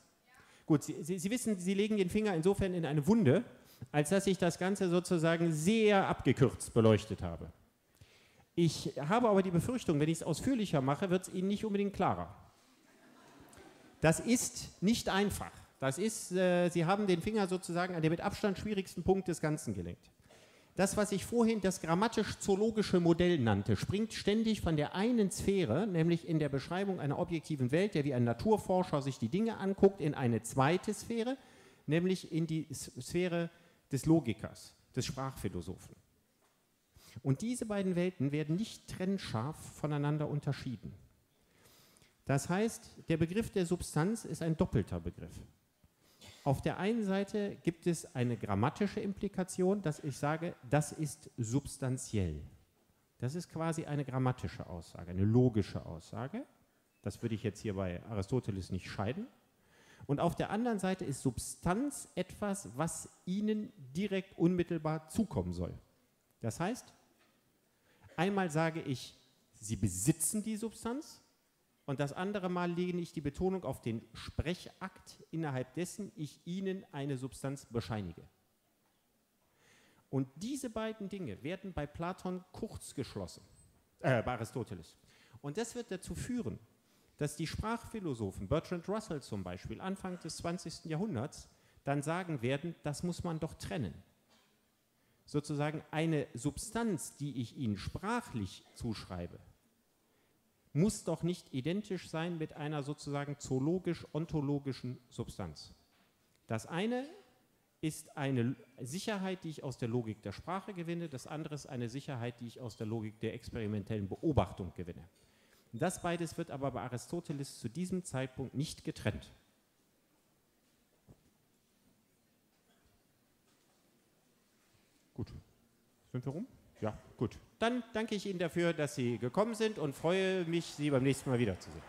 Gut, Sie wissen, Sie legen den Finger insofern in eine Wunde, als dass ich das Ganze sozusagen sehr abgekürzt beleuchtet habe. Ich habe aber die Befürchtung, wenn ich es ausführlicher mache, wird es Ihnen nicht unbedingt klarer. Das ist nicht einfach. Das ist, Sie haben den Finger sozusagen an den mit Abstand schwierigsten Punkt des Ganzen gelenkt. Das, was ich vorhin das grammatisch-zoologische Modell nannte, springt ständig von der einen Sphäre, nämlich in der Beschreibung einer objektiven Welt, der wie ein Naturforscher sich die Dinge anguckt, in eine zweite Sphäre, nämlich in die Sphäre des Logikers, des Sprachphilosophen. Und diese beiden Welten werden nicht trennscharf voneinander unterschieden. Das heißt, der Begriff der Substanz ist ein doppelter Begriff. Auf der einen Seite gibt es eine grammatische Implikation, dass ich sage, das ist substanziell. Das ist quasi eine grammatische Aussage, eine logische Aussage. Das würde ich jetzt hier bei Aristoteles nicht scheiden. Und auf der anderen Seite ist Substanz etwas, was Ihnen direkt unmittelbar zukommen soll. Das heißt, einmal sage ich, Sie besitzen die Substanz. Und das andere Mal lege ich die Betonung auf den Sprechakt, innerhalb dessen ich Ihnen eine Substanz bescheinige. Und diese beiden Dinge werden bei Platon kurz geschlossen, bei Aristoteles. Und das wird dazu führen, dass die Sprachphilosophen, Bertrand Russell zum Beispiel, Anfang des 20. Jahrhunderts, dann sagen werden, das muss man doch trennen. Sozusagen eine Substanz, die ich Ihnen sprachlich zuschreibe, muss doch nicht identisch sein mit einer sozusagen zoologisch-ontologischen Substanz. Das eine ist eine Sicherheit, die ich aus der Logik der Sprache gewinne, das andere ist eine Sicherheit, die ich aus der Logik der experimentellen Beobachtung gewinne. Das beides wird aber bei Aristoteles zu diesem Zeitpunkt nicht getrennt. Gut, sind wir rum? Ja, gut. Dann danke ich Ihnen dafür, dass Sie gekommen sind und freue mich, Sie beim nächsten Mal wiederzusehen.